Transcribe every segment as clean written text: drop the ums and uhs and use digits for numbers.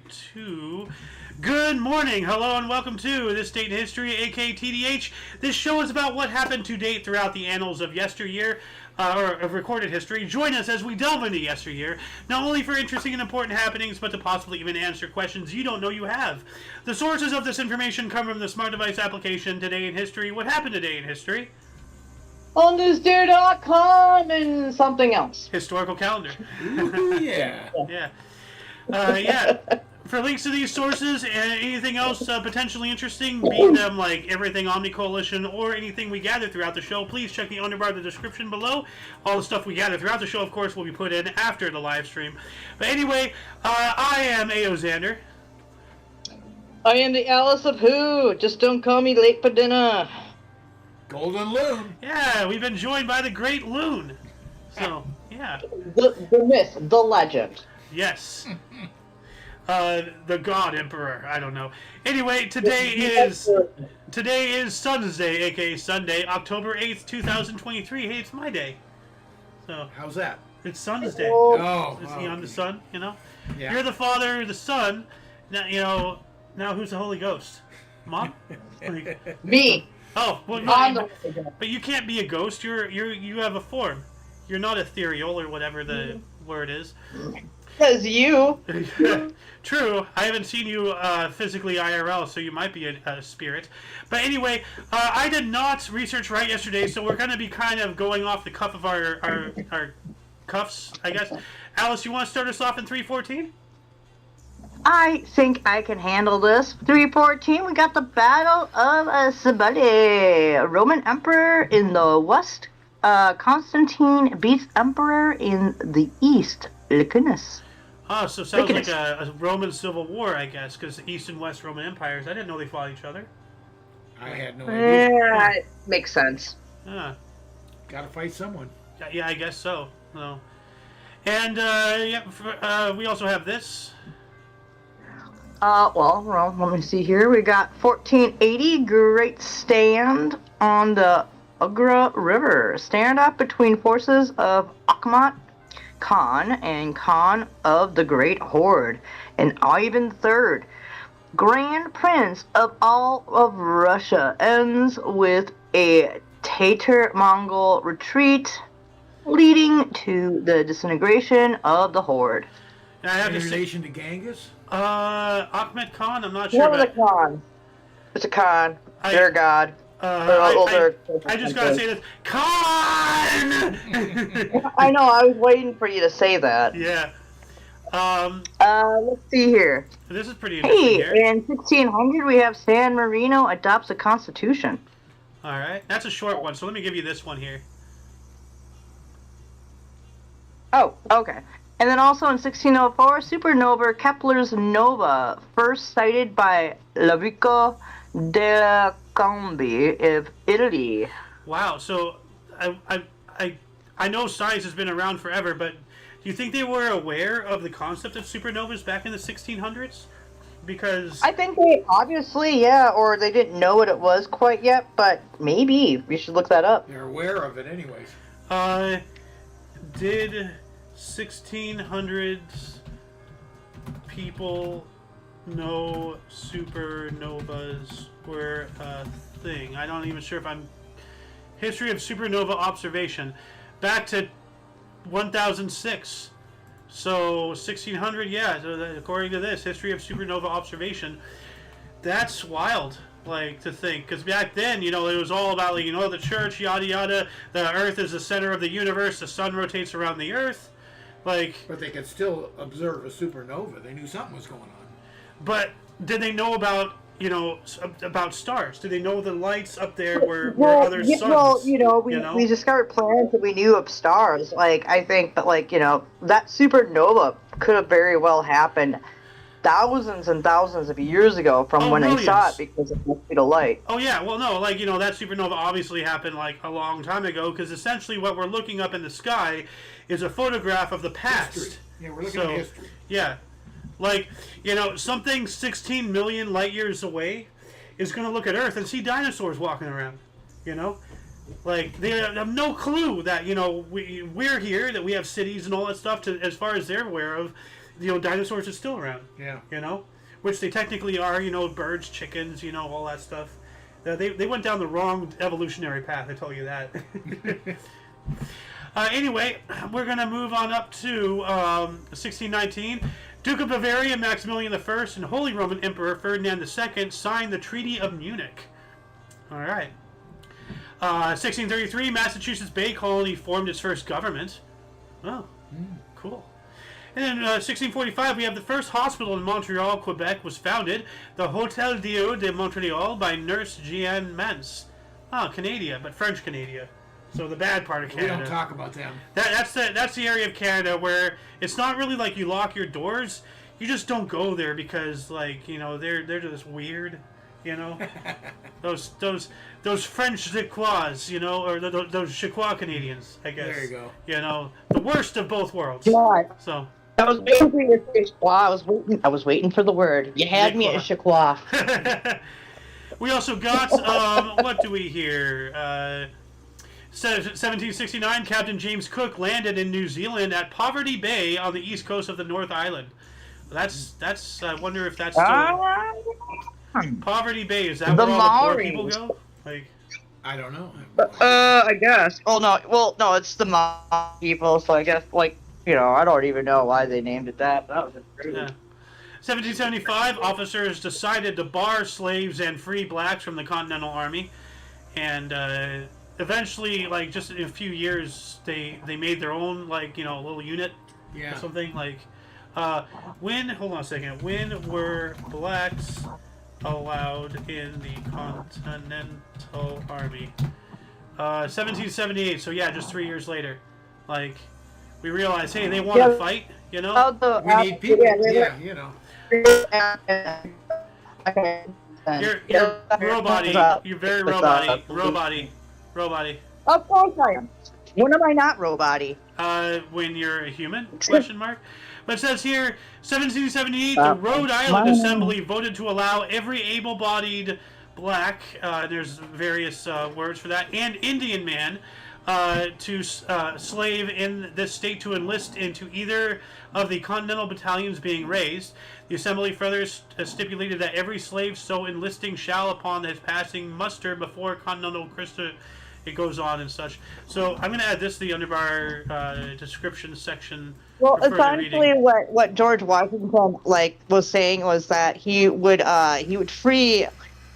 2. Good morning, hello, and welcome to This Date in History, aka TDH. This show is about what happened to date throughout the annals of yesteryear, or of recorded history. Join us as we delve into yesteryear, not only for interesting and important happenings, but to possibly even answer questions you don't know you have. The sources of this information come from the smart device application Today in History. What happened today in history? On thisday.com and something else. Historical calendar. Ooh, yeah. Yeah. For links to these sources and anything else potentially interesting, be them like everything Omni Coalition or anything we gather throughout the show, please check the underbar of the description below. All the stuff we gather throughout the show, of course, will be put in after the live stream. But anyway, I am A.O. Xander. I am the Alice of Who. Just don't call me late for dinner. Golden Loon. Yeah, we've been joined by the Great Loon. So, yeah. The myth, the legend. Yes. The God Emperor. I don't know. Anyway, today is Sunday, aka Sunday, October 8th, 2023. Hey, it's my day. So How's that? it's Sun's day. Oh, Is he on the sun? You know. Yeah. You're the Father, the Son. Now Now who's the Holy Ghost? Mom? Like, Me. oh, well, I'm no, the but you can't be a ghost. You have a form. You're not ethereal or whatever the word is. Because you. True. I haven't seen you physically IRL, so you might be a spirit. But anyway, I did not research right yesterday, so we're going to be kind of going off the cuff of our cuffs, I guess. Alice, you want to start us off in 314? I think I can handle this. 314, we got the Battle of Cybele. Roman Emperor in the west, Constantine beats Emperor in the east, Licinius. Oh, so it sounds like a Roman Civil War, I guess, because East and West Roman empires, I didn't know they fought each other. I had no idea. Yeah, it makes sense. Ah. Gotta fight someone. Yeah, I guess so. No. And, we also have this. Well, let me see here. We got 1480, Great Stand on the Ugra River. Standoff between forces of Akhmat Khan and Khan of the Great Horde, and Ivan III, Grand Prince of all of Russia, ends with a Tatar-Mongol retreat, leading to the disintegration of the Horde. And I have In to say, relation to Genghis? Ahmed Khan, I'm not sure, What was a but Khan? It's a Khan. They're a god. I just gotta say this. Khan! I know, I was waiting for you to say that. Yeah. Let's see here. This is pretty interesting Hey, here. in 1600 we have San Marino adopts a constitution. Alright, that's a short one, so let me give you this one here. Oh, okay. And then also in 1604, supernova Kepler's nova, first sighted by Lavico della Cambi of Italy. Wow, so I know science has been around forever, but do you think they were aware of the concept of supernovas back in the 1600s? Because I think they obviously, yeah, or they didn't know what it was quite yet, but maybe. We should look that up. They're aware of it anyways. did 1600s people know supernovas were a thing? I'm not even sure if I'm... History of supernova observation. Back to 1006. So 1600, yeah, so according to this, history of supernova observation. That's wild, like, to think. Because back then, it was all about, like, the church, yada yada. The earth is the center of the universe. The sun rotates around the earth. Like... But they could still observe a supernova. They knew something was going on. But did they know about, about stars? Did they know the lights up there were other suns? Well, we discovered planets and we knew of stars. Like, I think that, that supernova could have very well happened thousands and thousands of years ago from when they saw it because of the speed of light. Oh, yeah. Well, no, that supernova obviously happened, a long time ago, because essentially what we're looking up in the sky is a photograph of the past. History. Yeah, we're looking at history. Yeah. Something 16 million light years away is going to look at Earth and see dinosaurs walking around, They have no clue that, we're here, that we have cities and all that stuff, as far as they're aware of. dinosaurs are still around. Yeah. Which they technically are. Birds, chickens, all that stuff. They went down the wrong evolutionary path. I tell you that. Anyway, we're gonna move on up to 1619. Duke of Bavaria Maximilian I and Holy Roman Emperor Ferdinand II signed the Treaty of Munich. All right. 1633, Massachusetts Bay Colony formed its first government. Oh, cool. And then 1645, we have the first hospital in Montreal, Quebec, was founded, the Hôtel Dieu de Montréal, by Nurse Jeanne Mance. Oh, Canada, but French Canada. So the bad part of Canada. We don't talk about them. That's the area of Canada where it's not really like you lock your doors. You just don't go there because they're just weird. Those French Ziquois, or those Chicois Canadians, I guess. There you go. The worst of both worlds. God. So. I was waiting for your Chicois. I was waiting for the word. You had me at Chicois. We also got what do we hear? 1769, Captain James Cook landed in New Zealand at Poverty Bay on the east coast of the North Island. That's. I wonder if that's still Poverty Bay. Is that where all the poor people go? I don't know. I guess. Oh no. Well, no, it's the Maori people. So I guess I don't even know why they named it that. That was crazy. Yeah. 1775, officers decided to bar slaves and free blacks from the Continental Army, and eventually, just in a few years, they made their own little unit or something hold on a second. When were blacks allowed in the Continental Army? 1778. So yeah, just 3 years later, we realized, hey, they want to fight. We need people. You're robot-y. You're very robot-y. Robot-y. Of course I am. When am I not robot-y? When you're a human? Question mark. But it says here, 1778, the Rhode Island Assembly voted to allow every able-bodied black, there's various words for that, and Indian man to slave in this state to enlist into either of the Continental battalions being raised. The Assembly further stipulated that every slave so enlisting shall, upon his passing muster before Continental Christa, it goes on and such. So I'm going to add this to the underbar description section. Well, essentially, what George Washington was saying was that he would free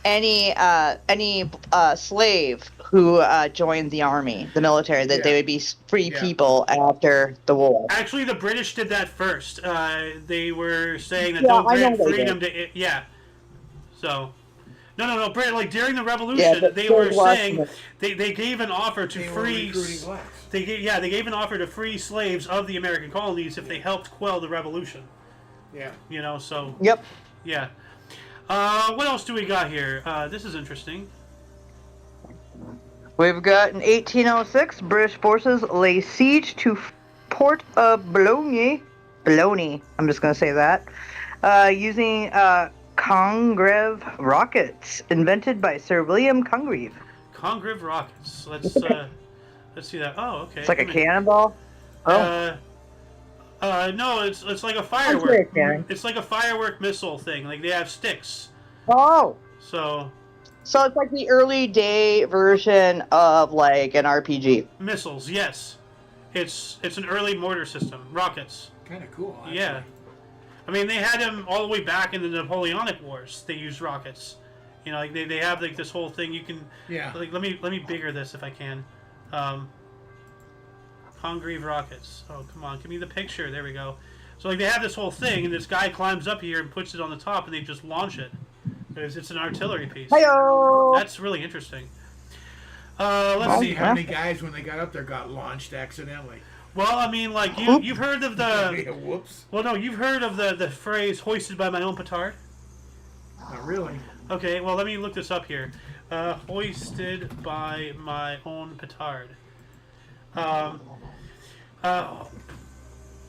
any slave who joined the army, the military, that they would be free people after the war. Actually, the British did that first. They were saying that they'll grant freedom to So, no. During the Revolution, they were saying they gave an offer to free. They gave an offer to free slaves of the American colonies if they helped quell the Revolution. Yeah. So. Yep. Yeah. What else do we got here? This is interesting. We've got in 1806, British forces lay siege to port of Boulogne. I'm just going to say that. Using Congreve rockets invented by Sir William Congreve. Congreve rockets. Let's see that. Oh, okay. It's like a cannonball. No, it's like a firework. It's like a firework missile thing. They have sticks. Oh. So it's like the early day version of an RPG. Missiles, yes. It's an early mortar system. Rockets. Kind of cool. Actually. Yeah. I mean, they had them all the way back in the Napoleonic Wars. They used rockets. They have this whole thing. You can. Yeah. Let me bigger this if I can. Congreve rockets. Oh, come on, give me the picture. There we go. So they have this whole thing, and this guy climbs up here and puts it on the top, and they just launch it. It's an artillery piece. Hi-yo! That's really interesting. Let's see. How many guys, when they got up there, got launched accidentally? Well, I mean, you've heard of the... Whoops. Well, no, you've heard of the phrase "hoisted by my own petard"? Not really. Okay, well, let me look this up here. Hoisted by my own petard.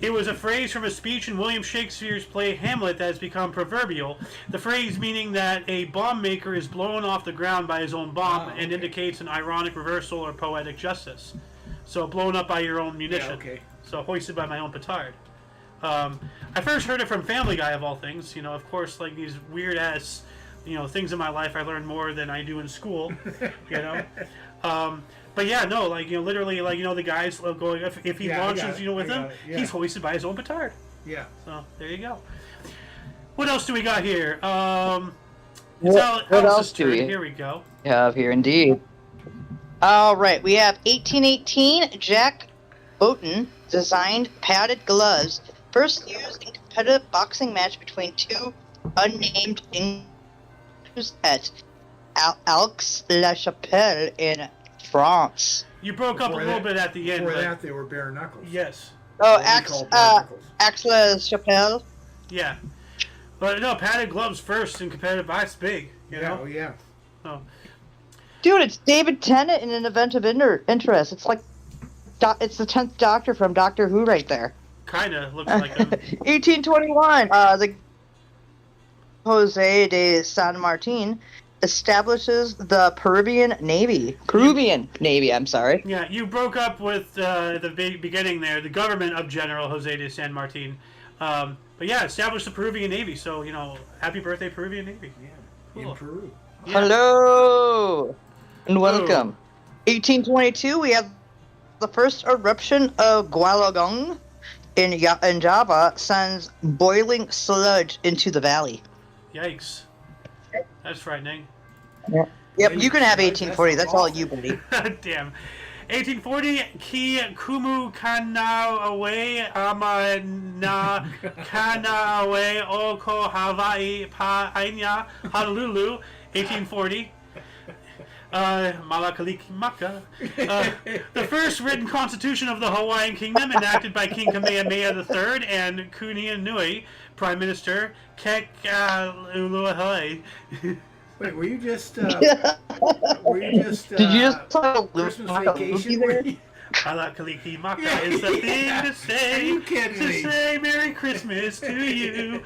It was a phrase from a speech in William Shakespeare's play Hamlet that has become proverbial. The phrase meaning that a bomb maker is blown off the ground by his own bomb and indicates an ironic reversal or poetic justice. So blown up by your own munition. Yeah, okay. So hoisted by my own petard. I first heard it from Family Guy, of all things. Of course, like these weird ass, things in my life I learned more than I do in school. You know. But yeah, no, like literally, like the guys going if he launches, with him, he's hoisted by his own petard. Yeah. So there you go. What else do we got here? What else do we Here we go. have here? Indeed. All right, we have 1818. Jack Boughton designed padded gloves, first used in competitive boxing match between two unnamed English at Aix-la-Chapelle in France. You broke up a little bit at the end. Before that, they were bare knuckles. Yes. Oh, Bare knuckles. Aix-la-Chapelle. Yeah. But no, padded gloves first in competitive box, big. You know? Oh, yeah. Oh. Dude, it's David Tennant in an event of interest. It's like, it's the 10th Doctor from Doctor Who right there. Kinda looks like him. 1821. The Jose de San Martin establishes the Peruvian Navy. I'm sorry. Yeah, you broke up with the beginning there. The government of General Jose de San Martin. But yeah, established the Peruvian Navy. So, happy birthday, Peruvian Navy. Yeah. Cool. In Peru. Yeah. Hello and welcome. 1822, we have the first eruption of Gualagong in Java sends boiling sludge into the valley. Yikes. That's frightening. Yep, you can have 1840. That's all you, buddy. Damn. 1840, Ki Kumu Kanawe Ama Na Kanawe Oko Hawaii Pa Ainya Honolulu. 1840. Malakalikimaka. The first written constitution of the Hawaiian Kingdom, enacted by King Kamehameha III and Kunianui, Prime Minister Kekaulohe. Wait, were you just? Did you just talk Christmas vacation? Malakalikimaka is the thing to say. Are you kidding to me? say Merry Christmas to you.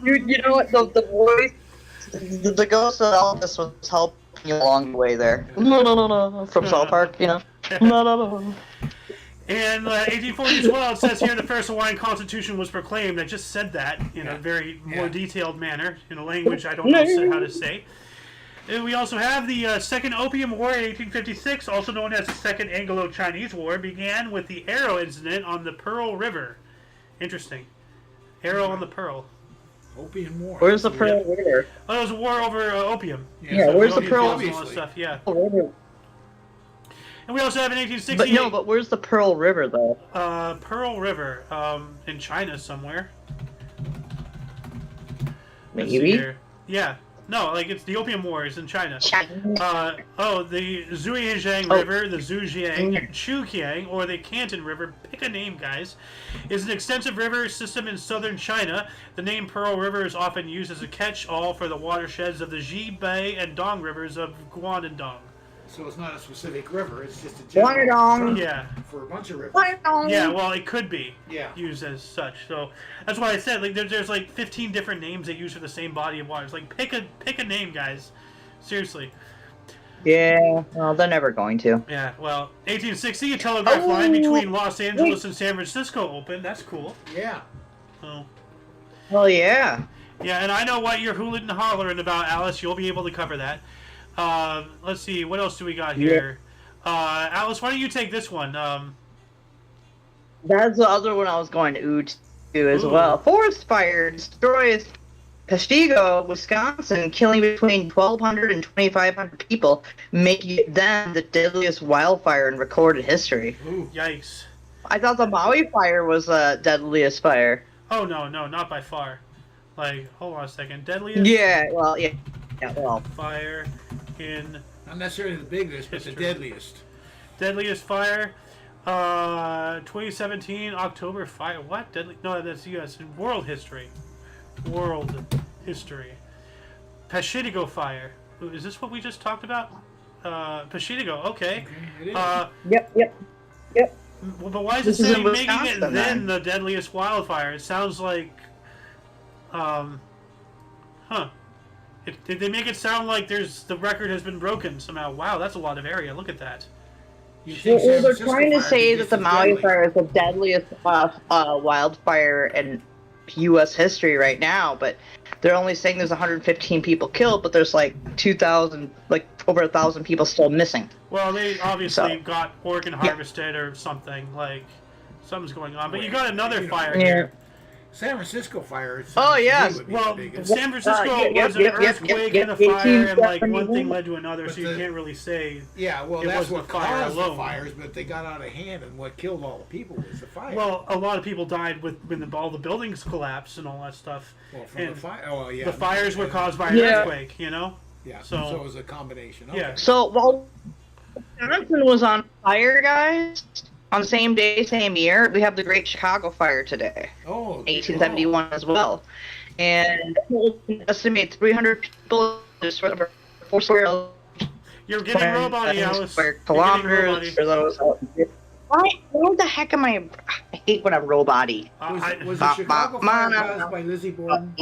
You know what? The voice, the ghost of Elvis was helping you along the way there. No. From South Park, No. In 1840 as well, it says here the first Hawaiian Constitution was proclaimed. I just said that in a very more detailed manner, in a language I don't know how to say. And we also have the Second Opium War in 1856, also known as the Second Anglo-Chinese War, began with the Arrow incident on the Pearl River. Interesting. Arrow on the Pearl. Opium War. Where's the Pearl River? Oh, it was a war over opium. Yeah, where's the Pearl River? All that stuff, yeah. River? And we also have in 1868... But where's the Pearl River, though? Pearl River, in China somewhere. Let's see Maybe? here. Yeah. No, like, it's the Opium Wars in China. The Zhujiang River, the Zhujiang, Chukiang, or the Canton River, pick a name, guys, is an extensive river system in southern China. The name Pearl River is often used as a catch-all for the watersheds of the Jibei and Dong rivers of Guangdong. So it's not a specific river, it's just a general Guangdong. Yeah. for a bunch of rivers. Yeah, well, it could be used as such. So that's why I said, like, there's like 15 different names they use for the same body of water. It's like, pick a name, guys. Seriously. Yeah, well, they're never going to. Yeah, well, 1860, a telegraph line between Los Angeles and San Francisco opened. That's cool. Yeah. Oh. Well, yeah. Yeah, and I know what you're hooting and hollering about, Alice. You'll be able to cover that. Let's see, what else do we got here? Alice, why don't you take this one? That's the other one I was going to as well. Forest fire destroys Peshtigo, Wisconsin, killing between 1,200 and 2,500 people, making it then the deadliest wildfire in recorded history. Ooh. Yikes. I thought the Maui fire was the deadliest fire. Oh, no, not by far. Like, hold on a second. Deadliest? Yeah, well. Fire in... Not necessarily the biggest, but the deadliest. Deadliest fire, 2017, October fire. What? Deadly? No, that's U.S. World history. World history. Peshtigo fire. Is this what we just talked about? Peshtigo, okay. It is. Yep. Well, but why is This it is saying in making it Wisconsin, then man. the deadliest wildfire? It sounds like... Did they make it sound like the record has been broken somehow? Wow, that's a lot of area. Look at that. You think Well, San they're Francisco trying to fire say is that just the as Maui deadly. fire is the deadliest wildfire in U.S. history right now, but they're only saying there's 115 people killed, but there's like 2,000, like over 1,000 people still missing. Well, they obviously So, got organ yeah. harvested or something. Like, something's going on. But you got another You know, fire Yeah. here. San Francisco fire. Oh, to me yes. would be Well, the biggest. San Francisco Yep, was an yep, earthquake yep, and a fire, and like one 1871. thing led to another, But so you the- can't really say. Yeah, well, It that's wasn't what the fire caused alone. the fires, but they got out of hand, and what killed all the people was the fire. Well, a lot of people died when all the buildings collapsed and all that stuff. From and the fire. Oh, yeah. The fires were caused by an Yeah. earthquake, you know? Yeah, so- so it was a combination. Yeah. Okay. So while Wisconsin was on fire, guys, on the same day, same year, we have the Great Chicago Fire today, Oh, 1871 as well. And estimate 300 people just over 4 square You're getting robot-y, Alice. square You're getting kilometers robot-y. for those. Why the heck am I hate when I'm robot-y? Was the Chicago fire caused by Lizzie Borden?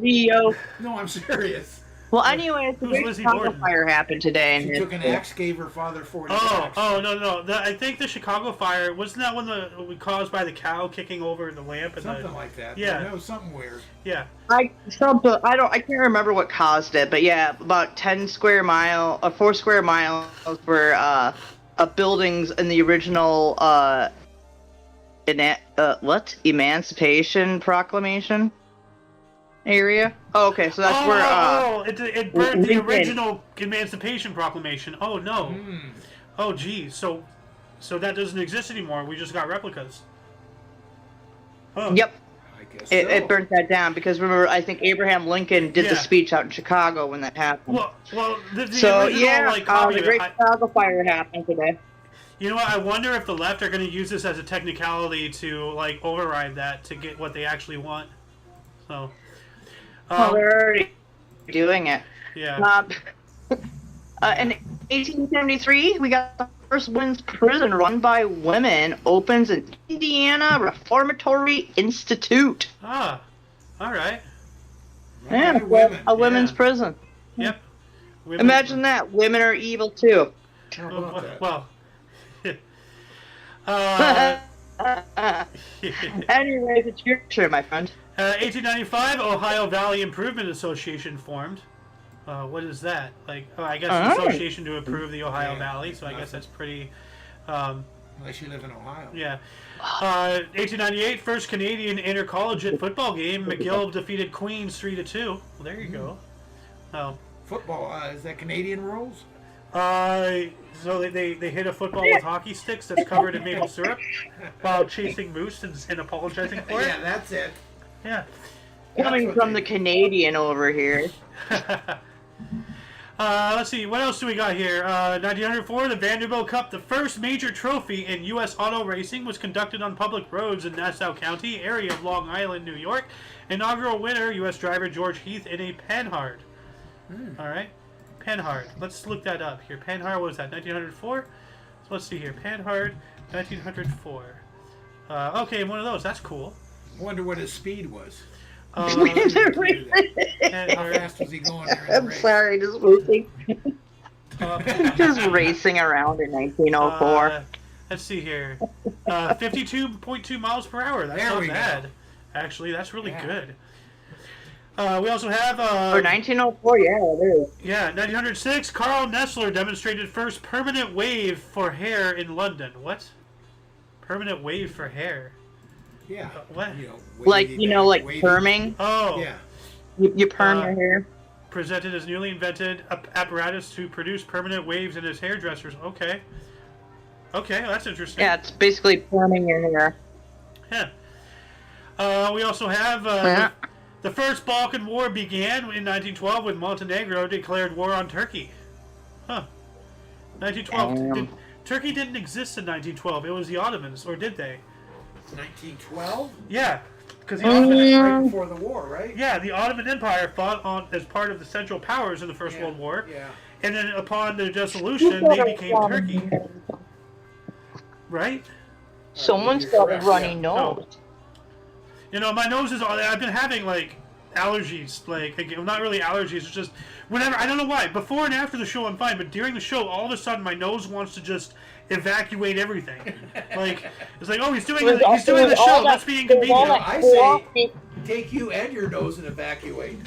Leo. No, I'm serious. Well, anyways, the Who's Great Lizzie Chicago Borden? Fire happened today. She and took an axe, gave her father 40 Oh, axe. no. I think the Chicago fire, wasn't that one that was caused by the cow kicking over the lamp? And Something like that. Yeah. No, something weird. Yeah. I can't remember what caused it, but yeah, about 4 square miles were of buildings in the original Emancipation Proclamation area. Oh, okay, so that's where it burned the Lincoln. original Emancipation Proclamation. Oh, no. Hmm. Oh, geez. So that doesn't exist anymore. We just got replicas. Huh. Yep, I guess it burnt that down because remember, I think Abraham Lincoln did Yeah. the speech out in Chicago when that happened. Well, the So original, yeah, like, copy the of Great it, Chicago Fire happened today. you know what? I wonder if the left are going to use this as a technicality to, like, override that to get what they actually want. So, Well, they're already doing it. yeah. In 1873, we got the first women's prison run by women opens in Indiana Reformatory Institute. Ah, all right. Run by Yeah, women. a women's Yeah. prison. Yep. Women- Imagine that. Women are evil too. How about that? Well, uh, Anyways, it's your turn, my friend. 1895, Ohio Valley Improvement Association formed. What is that? Like, I guess an Oh. association to improve the Ohio Yeah, Valley. So I guess nothing. that's pretty. Unless you live in Ohio. Yeah. 1898, first Canadian intercollegiate football game. McGill defeated Queens 3-2. Well, there you go. Oh. Football, is that Canadian rules? So they hit a football with hockey sticks that's covered in maple syrup while chasing moose and apologizing for it. Yeah, that's it. Yeah. Coming what from they- the Canadian over here. Let's see, what else do we got here? 1904, the Vanderbilt Cup, the first major trophy in U.S. auto racing, was conducted on public roads in Nassau County, area of Long Island, New York. Inaugural winner, U.S. driver George Heath in a Panhard. All right, Panhard. Let's look that up here. Panhard, what was that, 1904? So let's see here. Panhard, 1904. Okay, one of those. That's cool. I wonder what his speed was. How Panhard, fast was he going there in the I'm race? sorry, just racing. uh, Just racing around in 1904. Let's see here. 52.2 miles per hour. That's There not we go. bad. Actually, that's really Yeah. good. We also have... For 1904, yeah, it is. yeah, 1906, Carl Nessler demonstrated first permanent wave for hair in London. What? Permanent wave for hair? Yeah. What? Like, wavy like back, wavy- perming. Oh, Yeah. You perm your hair. presented his newly invented apparatus to produce permanent waves in his hairdressers. Okay. Okay, that's interesting. Yeah, it's basically perming your hair. Yeah. We also have the First Balkan War began in 1912 when Montenegro declared war on Turkey. Huh. 1912. Damn. Turkey didn't exist in 1912. It was the Ottomans, or did they? 1912? Yeah, because the That's Ottoman. right before the war, right? Yeah, the Ottoman Empire fought on as part of the Central Powers in the First Yeah, World War, Yeah. and then upon the dissolution, they became Turkey. Right? Someone's You're got a correct, runny yeah. nose. You know, my nose is. I've been having like allergies. Like, not really allergies. It's just whenever, I don't know why. Before and after the show, I'm fine, but during the show, all of a sudden, my nose wants to just evacuate everything. Like, it's like, oh, he's doing the show. Let's be inconvenient. I say, take you and your nose and evacuate.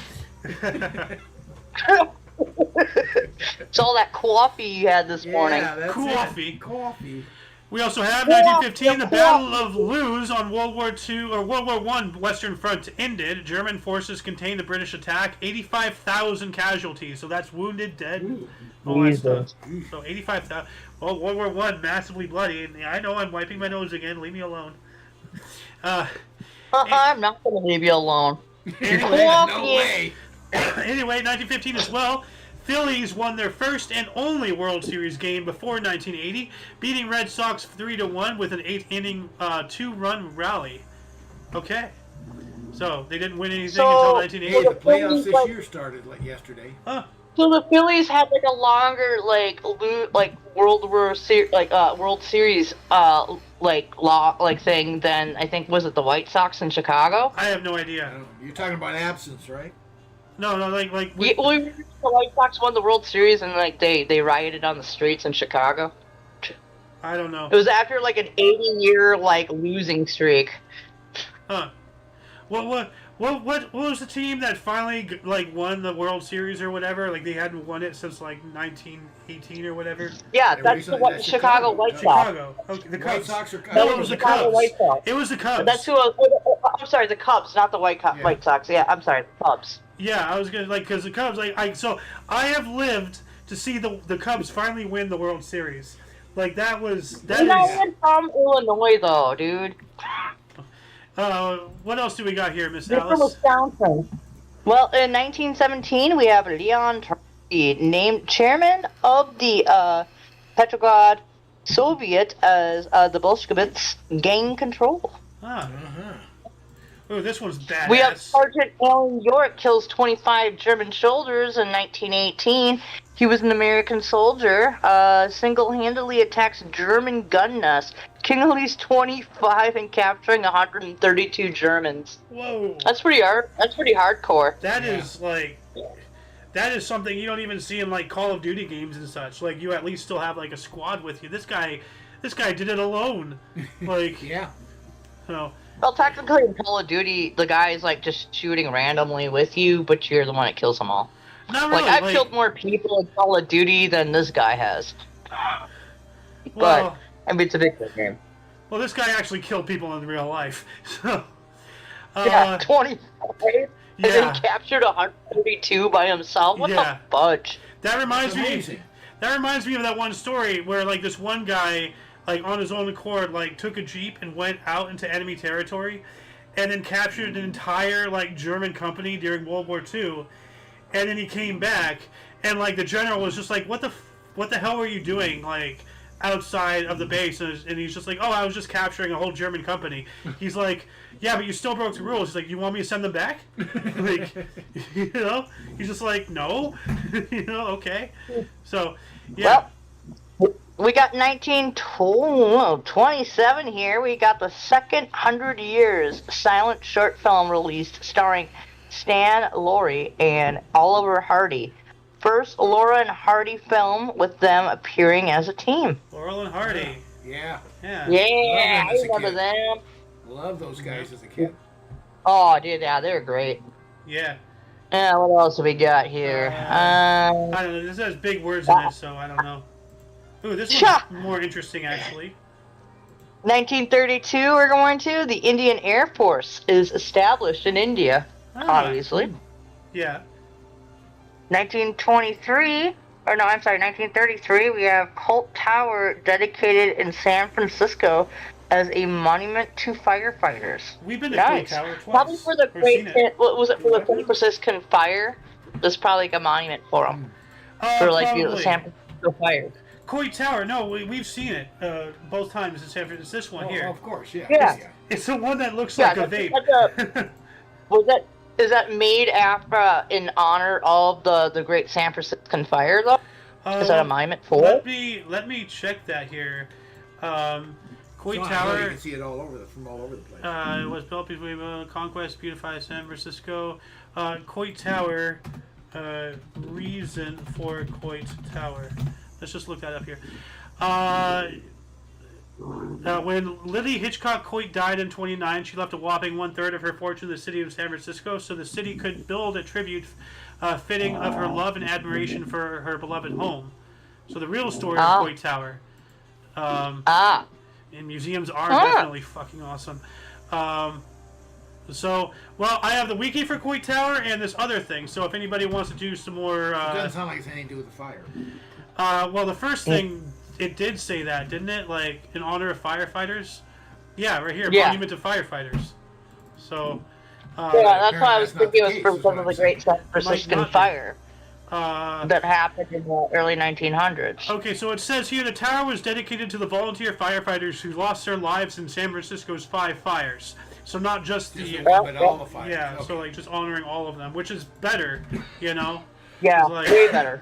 It's all that coffee you had this morning. That's Coffee. Coffee. We also have 1915, the Battle of Loos on World War I Western Front ended. German forces contained the British attack. 85,000 casualties. So that's wounded, dead, all that stuff. So 85,000. Well, World War I, massively bloody. And I know I'm wiping my nose again. Leave me alone. I'm not going to leave you alone. Anyway, No way. Anyway, 1915 as well. Phillies won their first and only World Series game before 1980, beating Red Sox 3-1 with an 8-inning, 2-run rally. Okay, so they didn't win anything until 1980. Hey, the playoffs this year started like yesterday. Huh. So the Phillies had like a longer World Series thing than I think was it the White Sox in Chicago. I have no idea. You're talking about absence, right? No, the White Sox won the World Series and like they rioted on the streets in Chicago. I don't know. It was after like an 80-year like losing streak. Huh. What was the team that finally like won the World Series or whatever? Like they hadn't won it since like 1918 or whatever. Yeah, that's the Chicago White Sox. Chicago. Okay, the Cubs. White Sox or Cubs? No, it was the Cubs. White Sox. It was the Cubs. That's who. I'm sorry, the Cubs, not the White Sox. Yeah, I'm sorry, the Cubs. Yeah, I was gonna because the Cubs. So I have lived to see the Cubs finally win the World Series. Like that is. You're not from Illinois though, dude. What else do we got here, Miss You're Alice? from Wisconsin. Well, in 1917, we have Leon Trotsky named chairman of the Petrograd Soviet as the Bolsheviks gain control. Ah. Oh, this one's badass. We have Sergeant Alan York kills 25 German soldiers in 1918. He was an American soldier, single-handedly attacks German gun nests, killing at least 25 and capturing 132 Germans. Whoa. That's pretty hardcore. That is like, that is something you don't even see in like Call of Duty games and such. Like you at least still have like a squad with you. This guy did it alone. Like Yeah. So. Well, technically in Call of Duty, the guy's like just shooting randomly with you, but you're the one that kills them all. Not really. Like, I've killed more people in Call of Duty than this guy has. Well, but, I mean, it's a video game. Well, this guy actually killed people in real life. So, yeah, 25. Yeah. And then captured 132 by himself? What the fudge? That reminds me. That reminds me of that one story where, like, this one guy, like, on his own accord, like, took a jeep and went out into enemy territory, and then captured an entire, like, German company during World War II. And then he came back, and like the general was just like, "What the hell were you doing, like, outside of the base?" And he's just like, "Oh, I was just capturing a whole German company." He's like, "Yeah, but you still broke the rules." He's like, "You want me to send them back?" Like, you know, he's just like, "No," you know, okay. So, yeah. Well, we got 1927 here. We got the second 100 Years silent short film released, starring Stan Laurie and Oliver Hardy. First Laura and Hardy film with them appearing as a team. Laurel and Hardy. Yeah. Yeah. Yeah, I remember them. Love those guys as a kid. Oh, dude, yeah, they're great. Yeah. Yeah, what else have we got here? I don't know. This has big words in it, so I don't know. Ooh, this one's more interesting, actually. 1932, we're going to. The Indian Air Force is established in India. Obviously. Yeah. 1933, we have Colt Tower dedicated in San Francisco as a monument to firefighters. We've been to Colt Tower twice. Probably for the what was it, for the San Francisco fire? There's probably like a monument for them. For like the San Francisco fire. Coit Tower, no, we've seen it both times in San Francisco. It's this one here. Of course, yeah. Yeah. It's the one that looks like a vape. Is that made after in honor of the Great San Francisco Fire though? Is that a monument for? Let me check that here. Coit You Tower. can see it from all over the place. It was built between Conquest, beautified San Francisco. Coit Tower. Reason for Coit Tower. Let's just look that up here. When Lily Hitchcock Coit died in 1929, she left a whopping 1/3 of her fortune to the city of San Francisco, so the city could build a tribute fitting of her love and admiration for her beloved home. So the real story of Coit Tower. And museums are definitely fucking awesome. So, well, I have the wiki for Coit Tower and this other thing. So if anybody wants to do some more... it doesn't sound like it's anything to do with the fire. Well, the first thing, it did say that, didn't it? Like, in honor of firefighters? Yeah, right here, Monument to Firefighters. So... that's why I was thinking it was from the Great San Francisco Fire that happened in the early 1900s. Okay, so it says here, the tower was dedicated to the volunteer firefighters who lost their lives in San Francisco's 5 fires. So not just but all the fires. Yeah, okay. So like just honoring all of them, which is better, you know. Yeah, like, way better.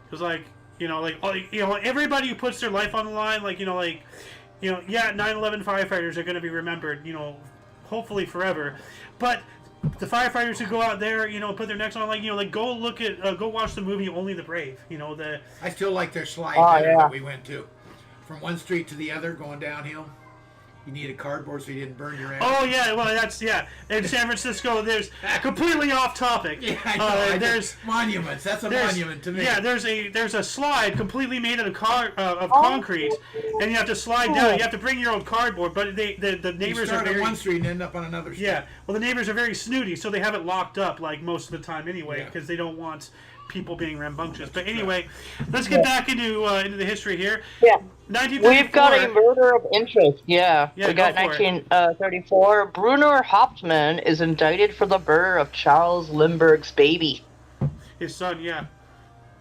It was like everybody who puts their life on the line, 9/11 firefighters are going to be remembered, hopefully forever, but the firefighters who go out there, put their necks on, go watch the movie Only the Brave, I still like their slide that we went to, from one street to the other, going downhill. You needed cardboard so you didn't burn your ass. Oh yeah, well that's in San Francisco. There's completely off topic. Yeah, I know. There's monuments. That's a monument to me. Yeah, there's a slide completely made of concrete, and you have to slide down. You have to bring your own cardboard, but the neighbors you are very on one street and end up on another street. Yeah, well the neighbors are very snooty, so they have it locked up like most of the time anyway, because they don't want people being rambunctious. But anyway, let's get back into the history here. Yeah. 1934. We've got a murder of interest. Yeah we got 1934. Bruno Hauptmann is indicted for the murder of Charles Lindbergh's baby. His son, yeah.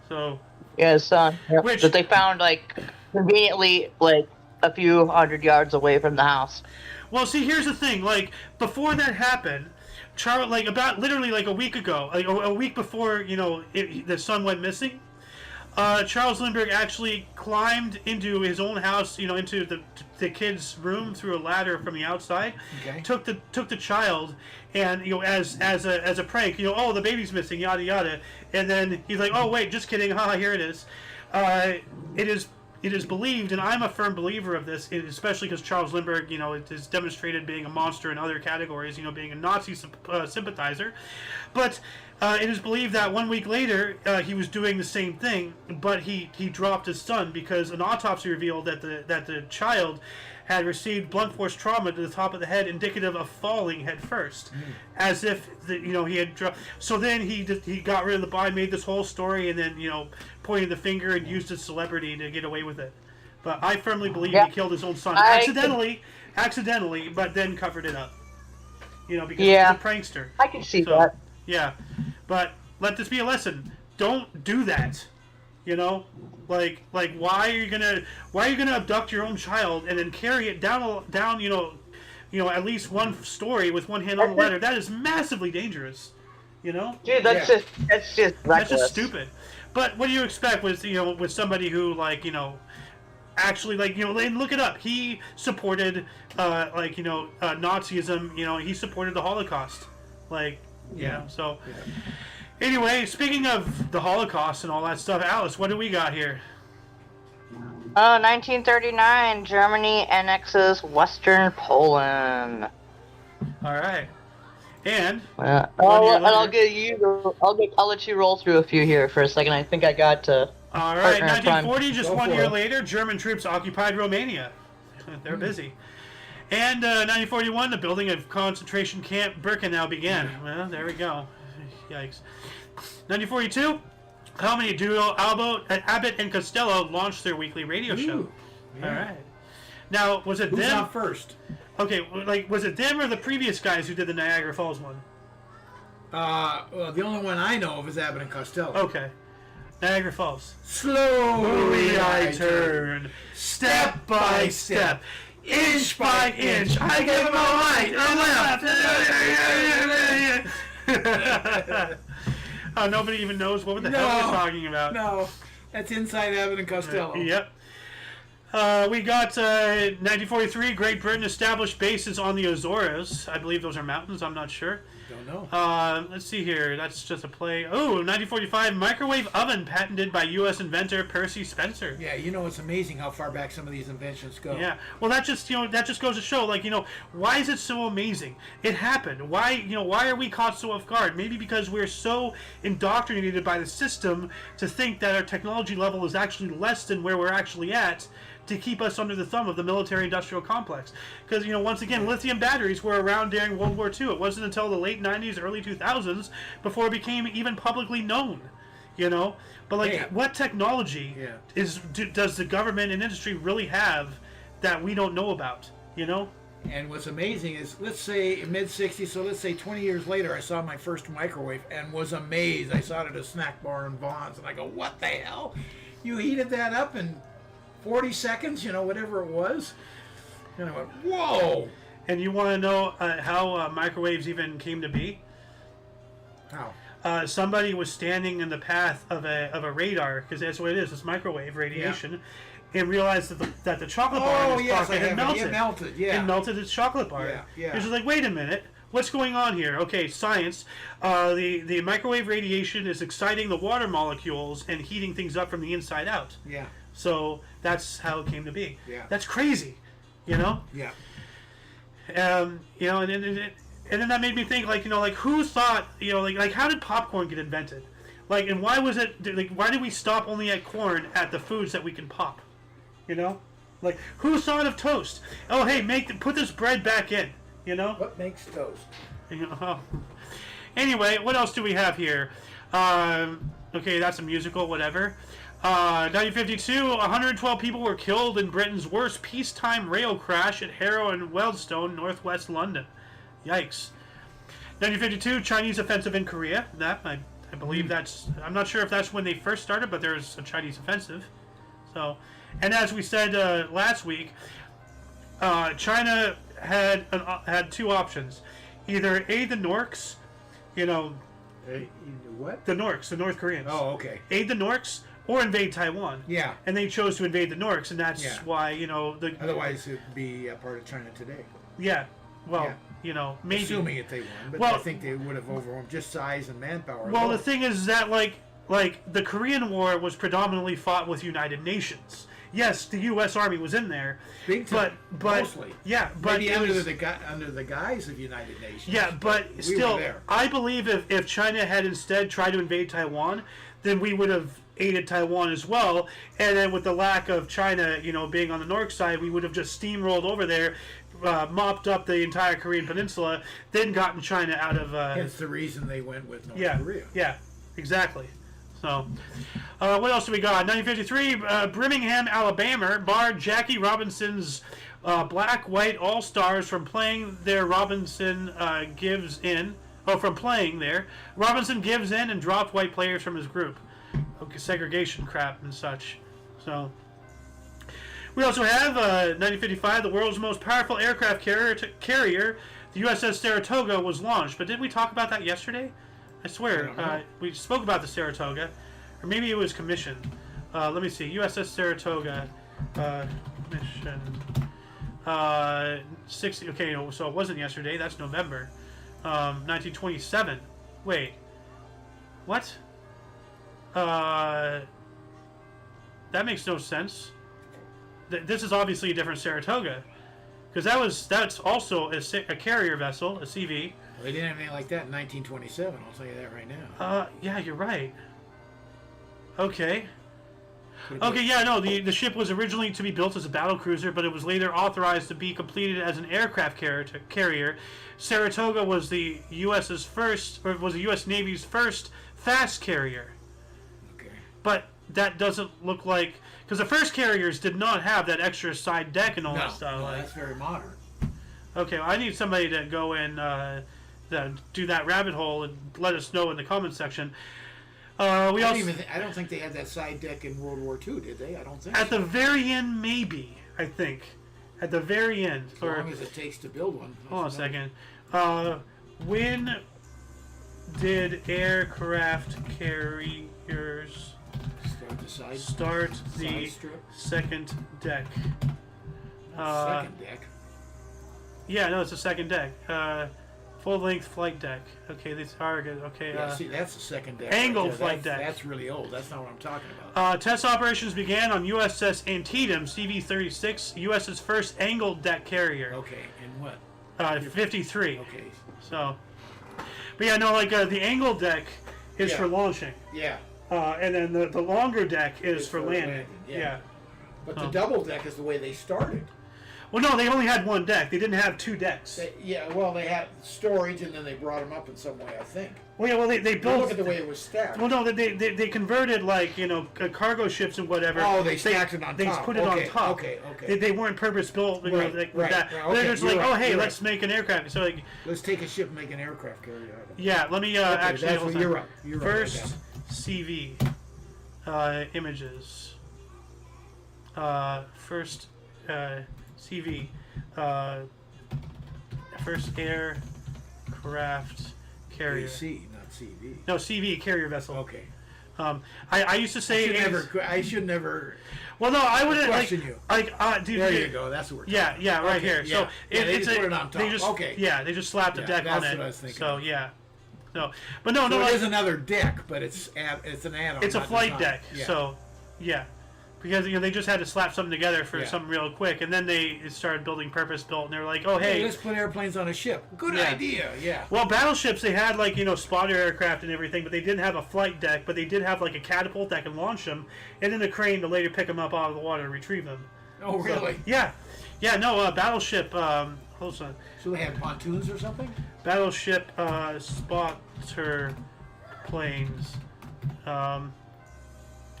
So. Yeah, his son. Yep. That they found conveniently a few hundred yards away from the house. Well, see, here's the thing. Before that happened, Charles, about literally a week ago, a week before the son went missing, Charles Lindbergh actually climbed into his own house, into the kid's room through a ladder from the outside. Okay. Took the child, and as a prank, the baby's missing, yada yada, and then he's like, oh wait, just kidding, haha, here it is. It is believed, and I'm a firm believer of this, especially because Charles Lindbergh, has demonstrated being a monster in other categories, being a Nazi sympathizer. But it is believed that 1 week later, he was doing the same thing, but he dropped his son because an autopsy revealed that the child had received blunt force trauma to the top of the head, indicative of falling head first, as if he had dropped. So then he got rid of the body, made this whole story, and then pointed the finger and used his celebrity to get away with it. But I firmly believe he killed his own son accidentally, but then covered it up. Because he's a prankster. I can see that. Yeah, but let this be a lesson. Don't do that. Why are you gonna abduct your own child and then carry it down at least one story with one hand on the ladder? That is massively dangerous. Dude, that's just reckless. That's just stupid. But what do you expect with somebody who actually and look it up. He supported Nazism. He supported the Holocaust. So. Yeah. Anyway, speaking of the Holocaust and all that stuff, Alice, what do we got here? 1939, Germany annexes Western Poland. All right, and I'll let you roll through a few here for a second. I think I got. All right, 1940, just 1 year later, German troops occupied Romania. They're busy. And 1941, the building of concentration camp Birkenau began. Well, there we go. Yikes. 1942, comedy duo Abbott and Costello launched their weekly radio show. Yeah. All right. Now, was it Who's them? out first? Okay, was it them or the previous guys who did the Niagara Falls one? Well, the only one I know of is Abbott and Costello. Okay. Niagara Falls. Slowly I turn, step by step, inch by inch, I give them a right and left. Oh, nobody even knows what the hell we're talking about. No, that's inside Abbott and Costello. Yep. We got 1943. Great Britain established bases on the Azores. I believe those are mountains. I'm not sure. Don't know. Let's see here. That's just a play. Oh, 1945. Microwave oven patented by U.S. inventor Percy Spencer. Yeah, it's amazing how far back some of these inventions go. Yeah. Well, that just goes to show, like, why is it so amazing? It happened. Why are we caught so off guard? Maybe because we're so indoctrinated by the system to think that our technology level is actually less than where we're actually at, to keep us under the thumb of the military-industrial complex. Because, once again, lithium batteries were around during World War II. It wasn't until the late 90s, early 2000s before it became even publicly known. But, like, what technology does the government and industry really have that we don't know about, And what's amazing is, let's say mid-60s, so let's say 20 years later, I saw my first microwave and was amazed. I saw it at a snack bar in Vaughn's, and I go, what the hell? You heated that up in 40 seconds, whatever it was. And I went, whoa! And you want to know how microwaves even came to be? How? Somebody was standing in the path of a radar, because that's what it is, it's microwave radiation, and realized that the chocolate bar in its pocket had melted. It melted, yeah. It melted its chocolate bar. Yeah. It was like, wait a minute. What's going on here? Okay, science. The microwave radiation is exciting the water molecules and heating things up from the inside out. Yeah. So that's how it came to be. Yeah. That's crazy, Yeah. and then that made me think, like, who thought, like how did popcorn get invented? Like, and why was it, like, why did we stop only at corn at the foods that we can pop? Like, who thought of toast? Oh, hey, put this bread back in, What makes toast? Anyway, what else do we have here? Okay, that's a musical, whatever. 1952, 112 people were killed in Britain's worst peacetime rail crash at Harrow and Wealdstone, northwest London. Yikes. 1952, Chinese offensive in Korea. I believe that's... I'm not sure if that's when they first started, but there's a Chinese offensive. So, and as we said last week, China had two options. Either aid the Norks, What? the Norks, the North Koreans. Oh, okay. Aid the Norks or invade Taiwan. Yeah. And they chose to invade the Norks, and that's why, Otherwise, it'd be a part of China today. Yeah. Well, maybe. Assuming if they won, but I think they would have overwhelmed just size and manpower. Well, the thing is that, like the Korean War was predominantly fought with United Nations. Yes, the U.S. Army was in there, big time, but mostly. Yeah, but maybe under the guise of United Nations. Yeah, but still, I believe if China had instead tried to invade Taiwan, then we would have aided Taiwan as well. And then with the lack of China, being on the north side, we would have just steamrolled over there, mopped up the entire Korean peninsula, then gotten China out of. Hence the reason they went with North Korea. Yeah, exactly. So, what else do we got? 1953, Birmingham, Alabama barred Jackie Robinson's Black-White All-Stars from playing there. Robinson gives in. Oh, from playing there. Robinson gives in and dropped white players from his group. Okay, segregation crap and such. So, we also have 1955, the world's most powerful aircraft carrier, the USS Saratoga, was launched. But didn't we talk about that yesterday? I swear, we spoke about the Saratoga, or maybe it was commissioned. Let me see, USS Saratoga, commission, 60. Okay, so it wasn't yesterday. That's November, 1927. Wait, what? That makes no sense. This is obviously a different Saratoga, because that's also a carrier vessel, a CV. Well, they didn't have anything like that in 1927, I'll tell you that right now. Yeah, you're right. Okay. Okay, yeah, no, the ship was originally to be built as a battle cruiser, but it was later authorized to be completed as an aircraft carrier. Saratoga was the U.S. Navy's first fast carrier. Okay. But that doesn't look like... Because the first carriers did not have that extra side deck and all that stuff. No, that's very modern. Okay, well, I need somebody to go in, do that rabbit hole and let us know in the comment section. I don't think they had that side deck in World War II, did they? I don't think At the very end, maybe, I think. At the very end. As long as it takes to build one. Hold on a second. When did aircraft carriers The side, Start the side strip? second deck. Second deck. Yeah, no, it's the second deck. Full-length flight deck. Okay, these are good. Okay. Yeah, see, that's the second deck. Angle there. flight deck. That's really old. That's not what I'm talking about. Test operations began on USS Antietam CV-36, US's first angled deck carrier. Okay, and what? 53. Okay. So, but yeah, no, like the angled deck is Yeah. for launching, Yeah. and then the longer deck is It's for landing. Yeah. But the double deck is the way they started. Well, no, they only had one deck. They didn't have two decks. They had storage, and then they brought them up in some way, I think. Well, yeah, well, they built. Look at the way it was stacked. Well, no, they converted like cargo ships and whatever. Oh, they stacked it on They top. put it on top. Okay. They weren't purpose built. Right, Like, right, with that. right, They're okay, just you're like, right, oh, hey, you're let's make an aircraft. So like, Let's take a ship and make an aircraft carrier out of it. yeah, let me Okay, actually. that's what you're right. You're right. First CV images. First CV. First aircraft carrier. AC, not CV. No, CV carrier vessel. Okay. I used to say I should never. Well, no, I wouldn't question like. you. Dude, There you go. That's what we're talking Yeah, about. right Okay, here. yeah. So Yeah, they it's just put it on top. They just, Okay. Yeah, they just slapped a Yeah, deck on that's it. what I was thinking So of. yeah, no, but no, So no, it like, is another deck, but it's an add-on. it's a not flight design. deck. Yeah. So yeah, because they just had to slap something together for Yeah. something real quick, and then they started building purpose built, and they were like, oh hey. let's put airplanes on a ship. Good Yeah. idea. Yeah. Well, battleships, they had like spotter aircraft and everything, but they didn't have a flight deck. But they did have like a catapult that can launch them, and then a crane to later pick them up out of the water and retrieve them. Oh, really? Yeah, no, battleship. Hold on, So they had pontoons or something? battleship spotter planes.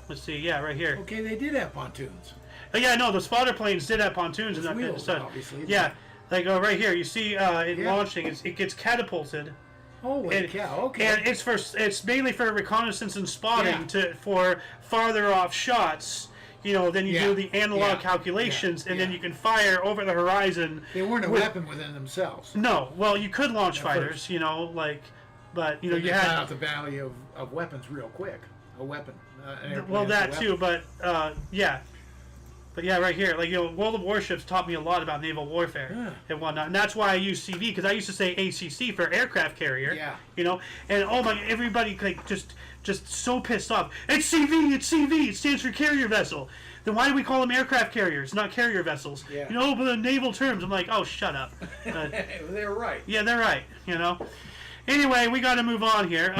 Let's see. Yeah, right here. Okay, they did have pontoons. Oh, yeah, no, the spotter planes did have pontoons With and that wheels, stuff. obviously. Yeah, like right here, you see it Yeah. launching. It gets catapulted. Holy And- cow! Okay. And it's mainly for reconnaissance and spotting Yeah. for farther off shots. Then you Yeah. do the analog Yeah. calculations, and then Yeah. you can fire over the horizon. They weren't a with- weapon within themselves. No, well, you could launch At fighters, first. but They you found had out the value of weapons real quick. A weapon. An airplane well is a that weapon. too, but yeah. But yeah, right here, World of Warships taught me a lot about naval warfare Yeah. and whatnot, and that's why I use CV, because I used to say ACC for aircraft carrier. Yeah. And oh my, everybody just so pissed off. It's CV, it stands for carrier vessel. Then why do we call them aircraft carriers, not carrier vessels? Yeah. But the naval terms. I'm like, oh, shut up. They're right. Yeah, they're right. Anyway, we got to move on here.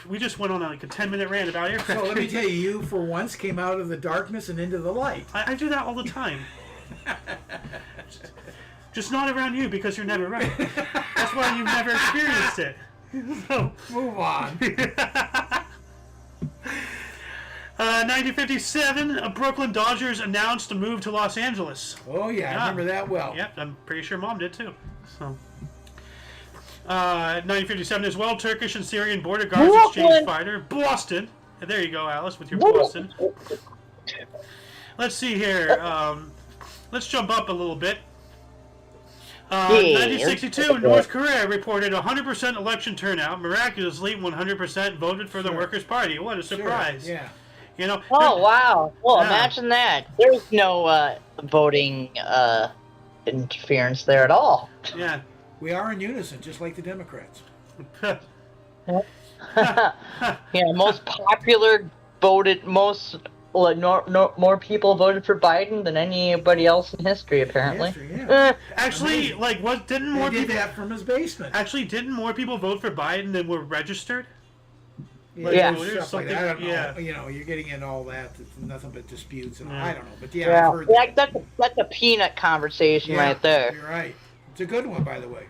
We just went on like a 10-minute rant about aircraft. So let me carriers. tell you, you for once came out of the darkness and into the light. I do that all the time. Just not around you because you're never right. That's why you've never experienced it. So, Move on. 1957, Brooklyn Dodgers announced a move to Los Angeles. Oh yeah, I remember that well. Yep, I'm pretty sure Mom did too. So, 1957 as well, Turkish and Syrian border guards exchange fighter Boston. There you go, Alice, with your Boston. Let's see here. Let's jump up a little bit. 1962, North Korea reported 100% election turnout. Miraculously, 100% voted for the Workers' Party. What a surprise! Sure, yeah. Oh wow! Well, Yeah. imagine that. There's no voting interference there at all. Yeah. We are in unison, just like the Democrats. Most popular voted more people voted for Biden than anybody else in history, apparently. History, yeah. Actually, like, didn't more He did people that from his basement. actually didn't more people vote for Biden than were registered? Yeah. Stuff like that. I don't know. Yeah. You're getting into all that. It's nothing but disputes, and Yeah. I don't know. But yeah, I've heard That's a peanut conversation right there. You're right. It's a good one, by the way.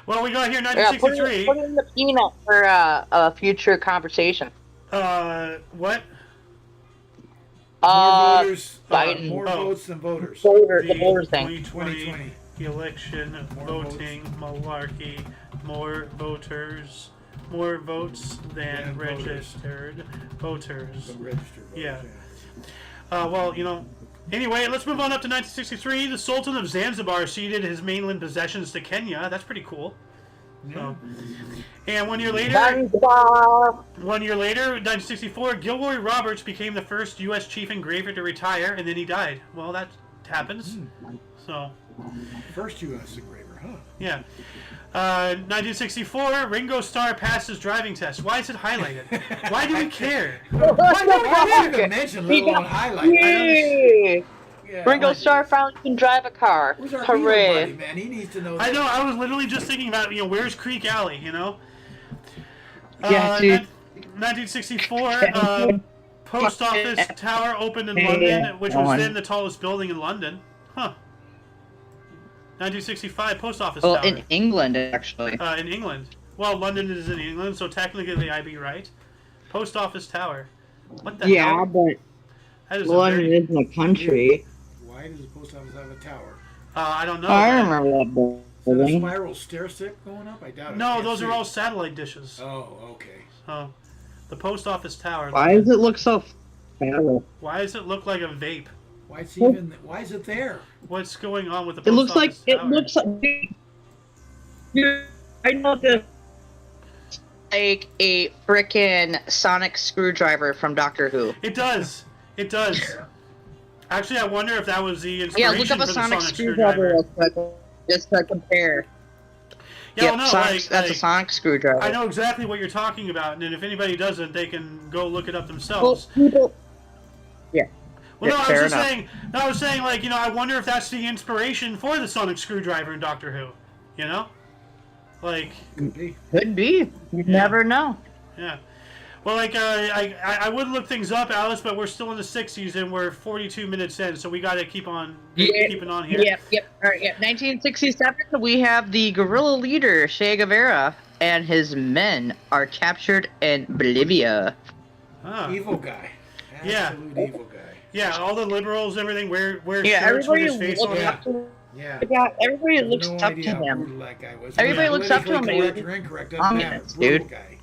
Well, we got here Yeah, put 1963. in the peanut for a future conversation. What? More voters, Biden. more Oh. votes than voters. The voter thing. 2020 election More voting malarkey. More voters. More votes than Than voters. registered voters. The registered voters, Yeah. Well, anyway, let's move on up to 1963. The Sultan of Zanzibar ceded his mainland possessions to Kenya. That's pretty cool. So, and 1 year later, Bonsoir. 1 year later, 1964, Gilroy Roberts became the first U.S. chief engraver to retire, and then he died. Well, that happens. So, First U.S. engraver, huh? yeah. 1964, Ringo Starr passed his driving test. Why is it highlighted? Why do we care? Why do we I care? didn't even mention little on highlight. Yay! Yeah, Ringo Starr finally can drive a car. Who's our Beatle Hooray! buddy, man? He needs to know. I know. I was literally just thinking about, where's Creek Alley, Yeah, dude. 1964, Post Office Tower opened in London, which was then the tallest building in London. Huh. 1965, Post Office Well, Tower. in England, actually. In England. Well, London is in England, so technically I'd be right. Post Office Tower. What the Yeah, hell? but That is London isn't a country. Why does the post office have a tower? I don't know. I man. remember that Is that a building. spiral stair step going up? I doubt it. No, Can't those see are it. all satellite dishes. Oh, okay. So, the Post Office Tower. Why does it look so fat? Why does it look like a vape? Why is it there? What's going on with the It Post looks like Office it Tower? looks like. Dude, I know this. Like a frickin' sonic screwdriver from Doctor Who. It does. It does. Actually, I wonder if that was the Yeah, inspiration look up for a the sonic Sonic screwdriver screwdriver. real quick, just to compare. Yeah, Yep, well, no, that's a sonic screwdriver. I know exactly what you're talking about, and if anybody doesn't, they can go look it up Well, themselves. people. Well, no, Yeah, I was fair just enough. saying. No, I was saying, like, I wonder if that's the inspiration for the sonic screwdriver in Doctor Who. Like, Could be. Could be. You never know. yeah. Well, like, I would look things up, Alice, but we're still in the 60s and we're 42 minutes in, so we got to keep on keeping on here. Yep. All right, 1967, we have the guerrilla leader, Che Guevara, and his men are captured in Bolivia. Ah. Evil guy. Yeah. Absolute evil guy. Yeah, all the liberals, everything, wear Yeah, shirts with everybody his face on looks it. up to Yeah. Yeah, everybody looks No up idea to how him. brutal that guy was. Everybody looks up to him, Politically but he correct or incorrect, doesn't communist, matter. Brutal dude. guy.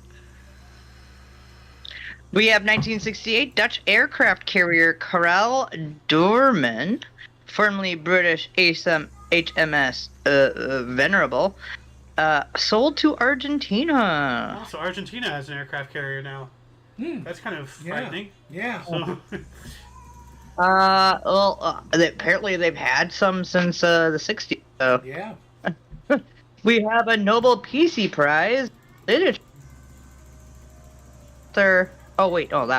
We have 1968 Dutch aircraft carrier Karel Doorman, formerly British HMS Venerable, sold to Argentina. Oh, so Argentina has an aircraft carrier now. That's kind of frightening. Yeah. So, Apparently they've had some since the 60s. So. Yeah. We have a Nobel Peace Prize. That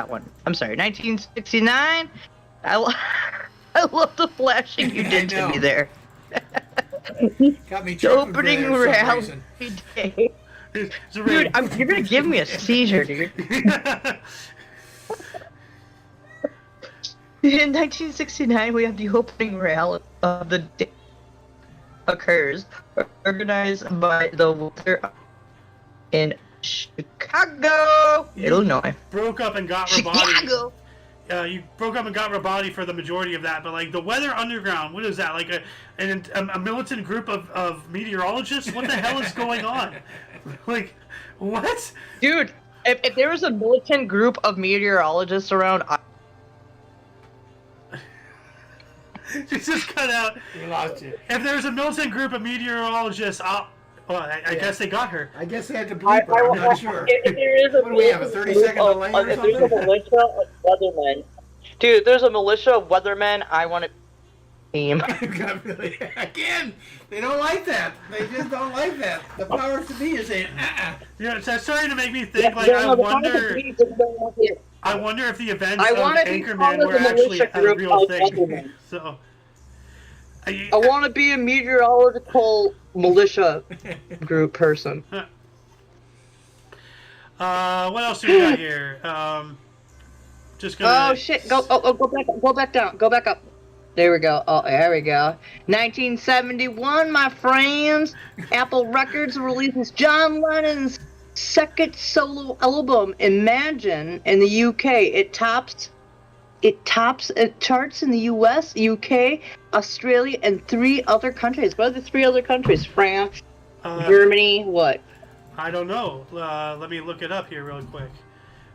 one. I'm sorry, 1969. I love the flashing you did I to me know. there. Got me The tripping opening for some reality reason. day. it's a Dude, really- you're gonna give me a seizure, dude. In 1969, we have the opening rally of the day occurs, organized by the Winter in Chicago, Illinois. broke up and got Rabati. Chicago. You broke up and got Rabati for the majority of that, but like the Weather Underground, what is that? Like a militant group of meteorologists? What the hell is going on? Like, what? Dude, if there was a militant group of meteorologists around, You just cut out. We lost you. If there's a militant group of meteorologists, I guess they got her. I guess they had to bleep her. I'm not sure. If there is a What do we have, a 30-second delay or if there's a something? militia of weathermen, dude, if there's a militia of weathermen, I want to team. Again, they don't like that. They just don't like that. The powers to be are saying, Yeah, it's starting to make me think. Like, I wonder if the events I of wanna be part Anchorman of were the actually militia a group real of thing. weathermen. So, I want to be a meteorological militia group person. what else do we got here? Just gonna. Oh shit! Go back down. Go back up. There we go. Oh, there we go. 1971, my friends. Apple Records releases John Lennon's second solo album, Imagine, in the UK. It charts in the US, UK, Australia, and 3 other countries. What are the 3 other countries? France, Germany, what? I don't know. Let me look it up here real quick.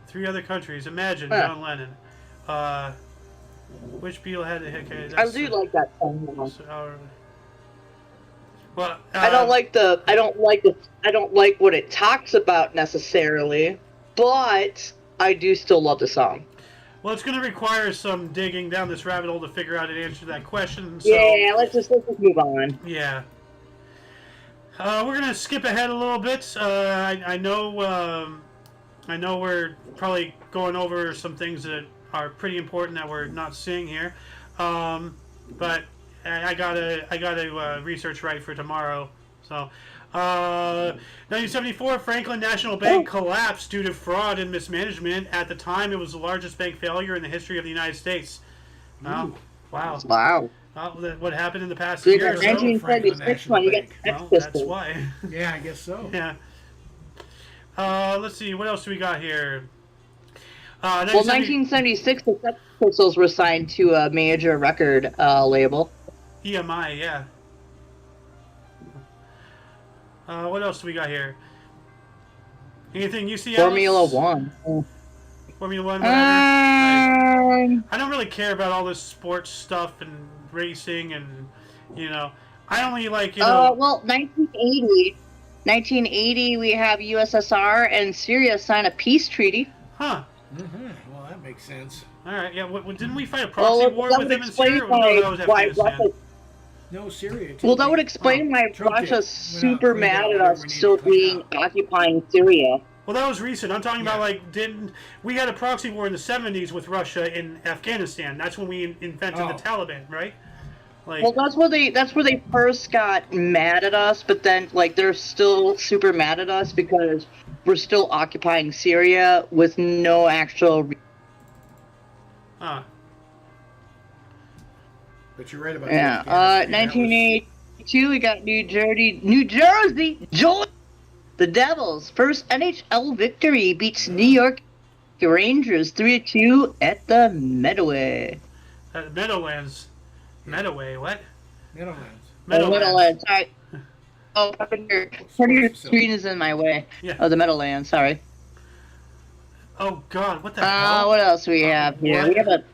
3 other countries. Imagine John Lennon. Which Beatle had the hit? Okay, I do like that song. Well, I don't like what it talks about necessarily, but I do still love the song. Well, it's going to require some digging down this rabbit hole to figure out an answer to that question. So, Yeah, let's just move on. yeah. We're going to skip ahead a little bit. I know we're probably going over some things that are pretty important that we're not seeing here, but I gotta research right for tomorrow. So, 1974, Franklin National Bank collapsed due to fraud and mismanagement. At the time, it was the largest bank failure in the history of the United States. Wow. Wow. What happened in the past Dude, year? that So, 1976 one, you got well, Sex that's Pistols. why. Yeah, I guess so. Yeah. Let's see. What else do we got here? Well, 1976, the Sex Pistols were signed to a major record label. EMI, yeah. What else do we got here? Anything you see? Formula Alex? One. Formula One, whatever. I don't really care about all this sports stuff and racing and, I only like, Well, 1980, we have USSR and Syria sign a peace treaty. Huh. Mm-hmm. Well, that makes sense. All right, yeah. Didn't we fight a proxy war that with would them in explain Syria? No, that was why Afghanistan. Russia. No, Syria. Too. Well, that would explain why Trump did. Russia's super Cleaned out mad at whatever us we needed still to clean being out. occupying Syria. Well, that was recent. I'm talking about, Yeah. didn't we had a proxy war in the 70s with Russia in Afghanistan? That's when we invented the Taliban, right? Well, that's where they first got mad at us, but then they're still super mad at us because we're still occupying Syria with no actual. Huh. But you're right about Yeah. that. 1982, we got New Jersey, Georgia. The Devils' first NHL victory beats New York Rangers 3-2 at the Meadoway. Meadowlands. Meadoway, what? Meadowlands. Meadowlands. Sorry. Oh, part of your screen is in my way. Yeah. Oh, the Meadowlands. Sorry. Oh God, what the hell? What else we have here? What?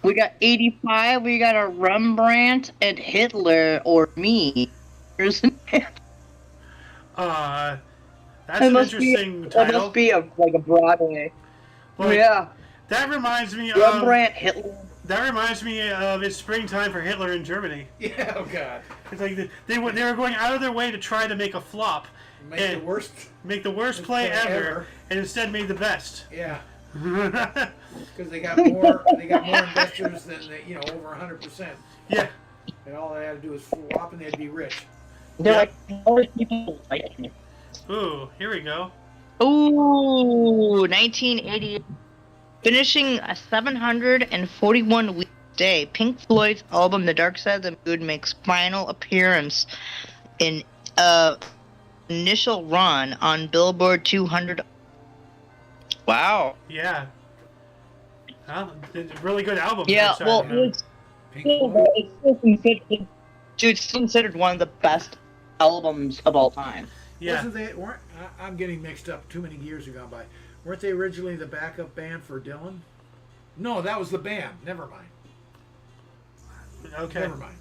We got 85. We got a Rembrandt and Hitler or me. That's an interesting title. That must be a Broadway. Like, Yeah. That reminds me of Rembrandt, Hitler. That reminds me of It's Springtime for Hitler in Germany. Yeah. Oh God. It's like they were going out of their way to try to make a flop, Make the worst play ever, and instead made the best. Yeah. Because they got more investors than over 100%. Yeah. And all they had to do is flop, and they'd be rich. They're Yep. more people like me. Ooh, here we go. Ooh, 1980. Finishing a 741-week day, Pink Floyd's album The Dark Side of the Moon makes final appearance in initial run on Billboard 200. Wow. Yeah. Well, it's a really good album. Yeah, Dark Side well, of the Moon. it's still considered one of the best albums of all time. Yeah. I'm getting mixed up. Too many years have gone by. Weren't they originally the backup band for Dylan? No, that was the band. Never mind. Okay. Never mind.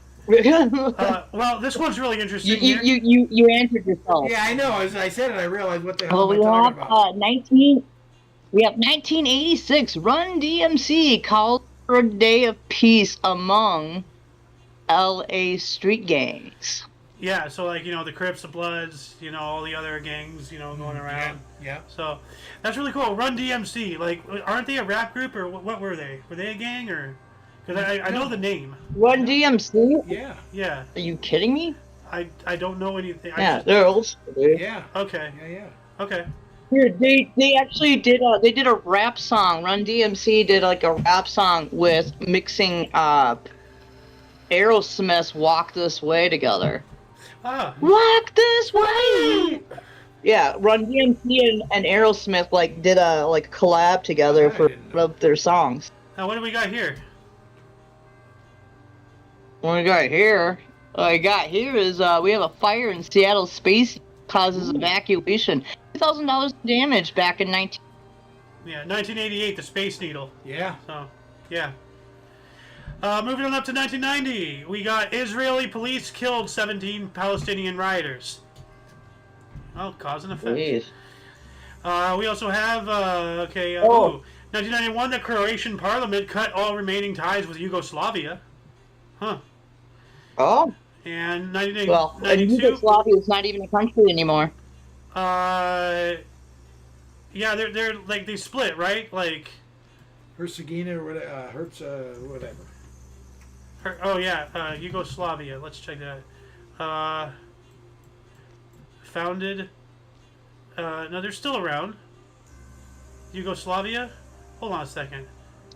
Well, this one's really interesting. You answered yourself. Yeah, I know. As I said it, I realized what the hell Well, am I talking about. We have 1986. Run DMC called for a day of peace among L.A. street gangs. Yeah, so the Crips, the Bloods, all the other gangs, going around. Yeah. So that's really cool. Run DMC, aren't they a rap group or what were they? Were they a gang or? Because I know the name. Run DMC? Yeah. Yeah. Are you kidding me? I don't know anything. They're old school, dude. Yeah. Okay. Yeah. Okay. Here, they actually did a rap song. Run DMC did a rap song with mixing Aerosmith's "Walk This Way" together. Ah. Walk this way. Yeah, Run DMC and Aerosmith did a collab together for one of their songs. Now what do we got here? What we got here? Is we have a fire in Seattle space causes evacuation. $2,000 damage back in 1988, the Space Needle. Yeah. So, yeah. Moving on up to 1990, we got Israeli police killed 17 Palestinian rioters. Oh, cause and effect. Jeez. We also have, 1991, the Croatian parliament cut all remaining ties with Yugoslavia. Huh. Oh. And Well, 1992. Yugoslavia is not even a country anymore. Yeah, they're like, they split, right? Like, Herzegovina or whatever. Whatever. Yugoslavia. Let's check that. Founded. No, they're still around. Yugoslavia. Hold on a second.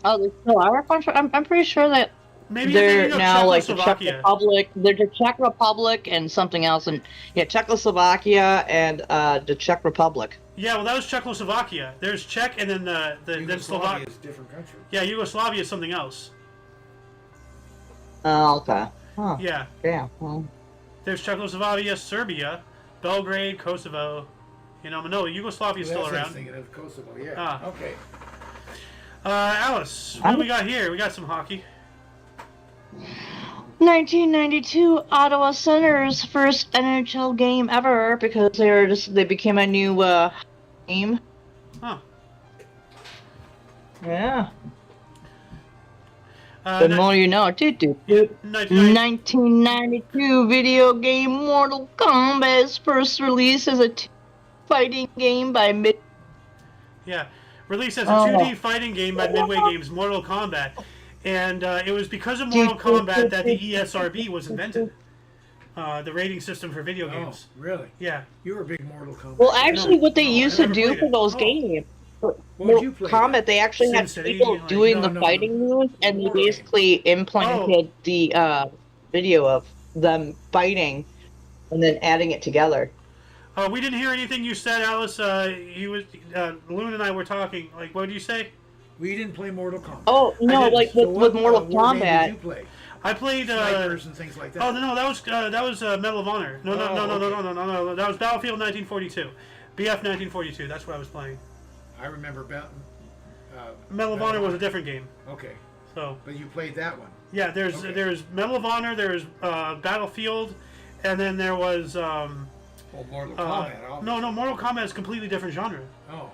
Oh, they still are a country? I'm pretty sure that they're now like the Czech Republic. They're the Czech Republic and something else, and Czechoslovakia and the Czech Republic. Yeah, well, that was Czechoslovakia. There's Czech, and then then Slovakia is a different country. Yeah, Yugoslavia is something else. Oh, okay. Huh. Yeah. Yeah. Well. There's Czechoslovakia, Serbia, Belgrade, Kosovo. No, Yugoslavia is still around. I was thinking of Kosovo. Yeah. Okay. Alice, what do we got here? We got some hockey. 1992, Ottawa Senators' first NHL game ever because they became a new team. Huh. Yeah. The more you know. 1992 video game Mortal Kombat's first release as a fighting game by Yeah, released as a 2D fighting game by Midway Games, Mortal Kombat. And it was because of Mortal Kombat that the ESRB was invented. The rating system for video games. Oh, really? Yeah. You were a big Mortal Kombat. Well, actually, what they used to do for those games, Mortal Kombat, they actually had people doing the fighting moves, and they basically implanted the video of them fighting, and then adding it together. We didn't hear anything you said, Alice. Loon and I were talking. Like, what did you say? We didn't play Mortal Kombat. Oh no, like with Mortal Kombat. Did you play? I played snipers and things like that. Oh no, that was Medal of Honor. No, that was Battlefield 1942, BF 1942. That's what I was playing. I remember Medal of Honor was a different game. Okay. So. But you played that one. Yeah, there's Medal of Honor, there's Battlefield, and then there was. Mortal Kombat. No, Mortal Kombat is a completely different genre. Oh.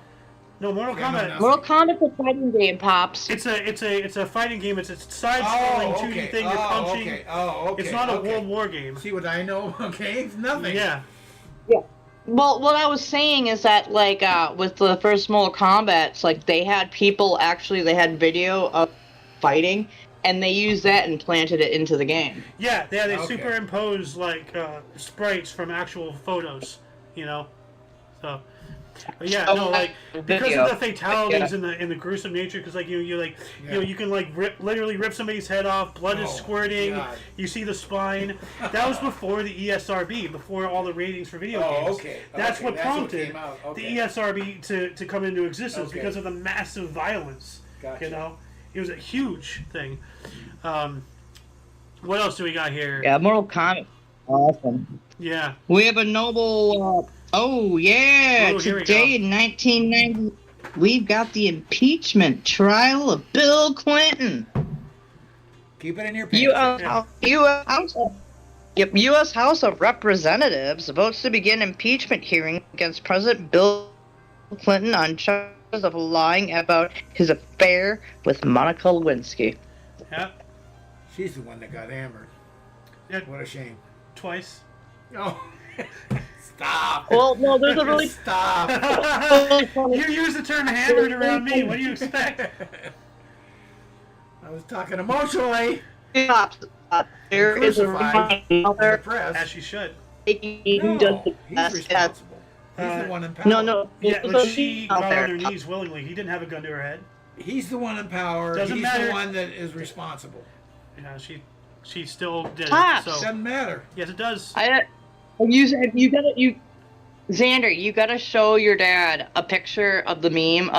No, Mortal Kombat. Mortal Kombat's a fighting game, Pops. It's a fighting game. It's a side-scrolling 2D thing. You're punching. Okay. It's not a World War game. See what I know? Okay, it's nothing. Yeah. Yeah. Well, what I was saying is that, like, with the first Mortal Kombat, it's like they had video of fighting, and they used that and planted it into the game. Yeah, they superimpose, like, sprites from actual photos, So, but yeah, because of the fatalities and the gruesome nature, because you can literally rip somebody's head off, blood is squirting, God. You see the spine. That was before the ESRB, before all the ratings for video games. Okay. That's what prompted the ESRB to come into existence because of the massive violence. Gotcha. It was a huge thing. What else do we got here? Yeah, Mortal Kombat. Awesome. Yeah. We have a noble. Today in 1990, we've got the impeachment trial of Bill Clinton. Keep it in your pants. U.S. House of Representatives votes to begin impeachment hearing against President Bill Clinton on charges of lying about his affair with Monica Lewinsky. Yeah. She's the one that got hammered. Yeah. What a shame. Twice. Oh. Stop. Well, no, there's a really... Stop. You use the term hammered around me. What do you expect? I was talking emotionally. There is a press. As she should. He's responsible. He's the one in power. No. Yeah, but she got on her knees willingly. He didn't have a gun to her head. He's the one in power. Doesn't He's matter. the one that is responsible. Yeah, she still did Pops. it. So. Doesn't matter. Yes, it does. Xander, you gotta show your dad a picture of the meme.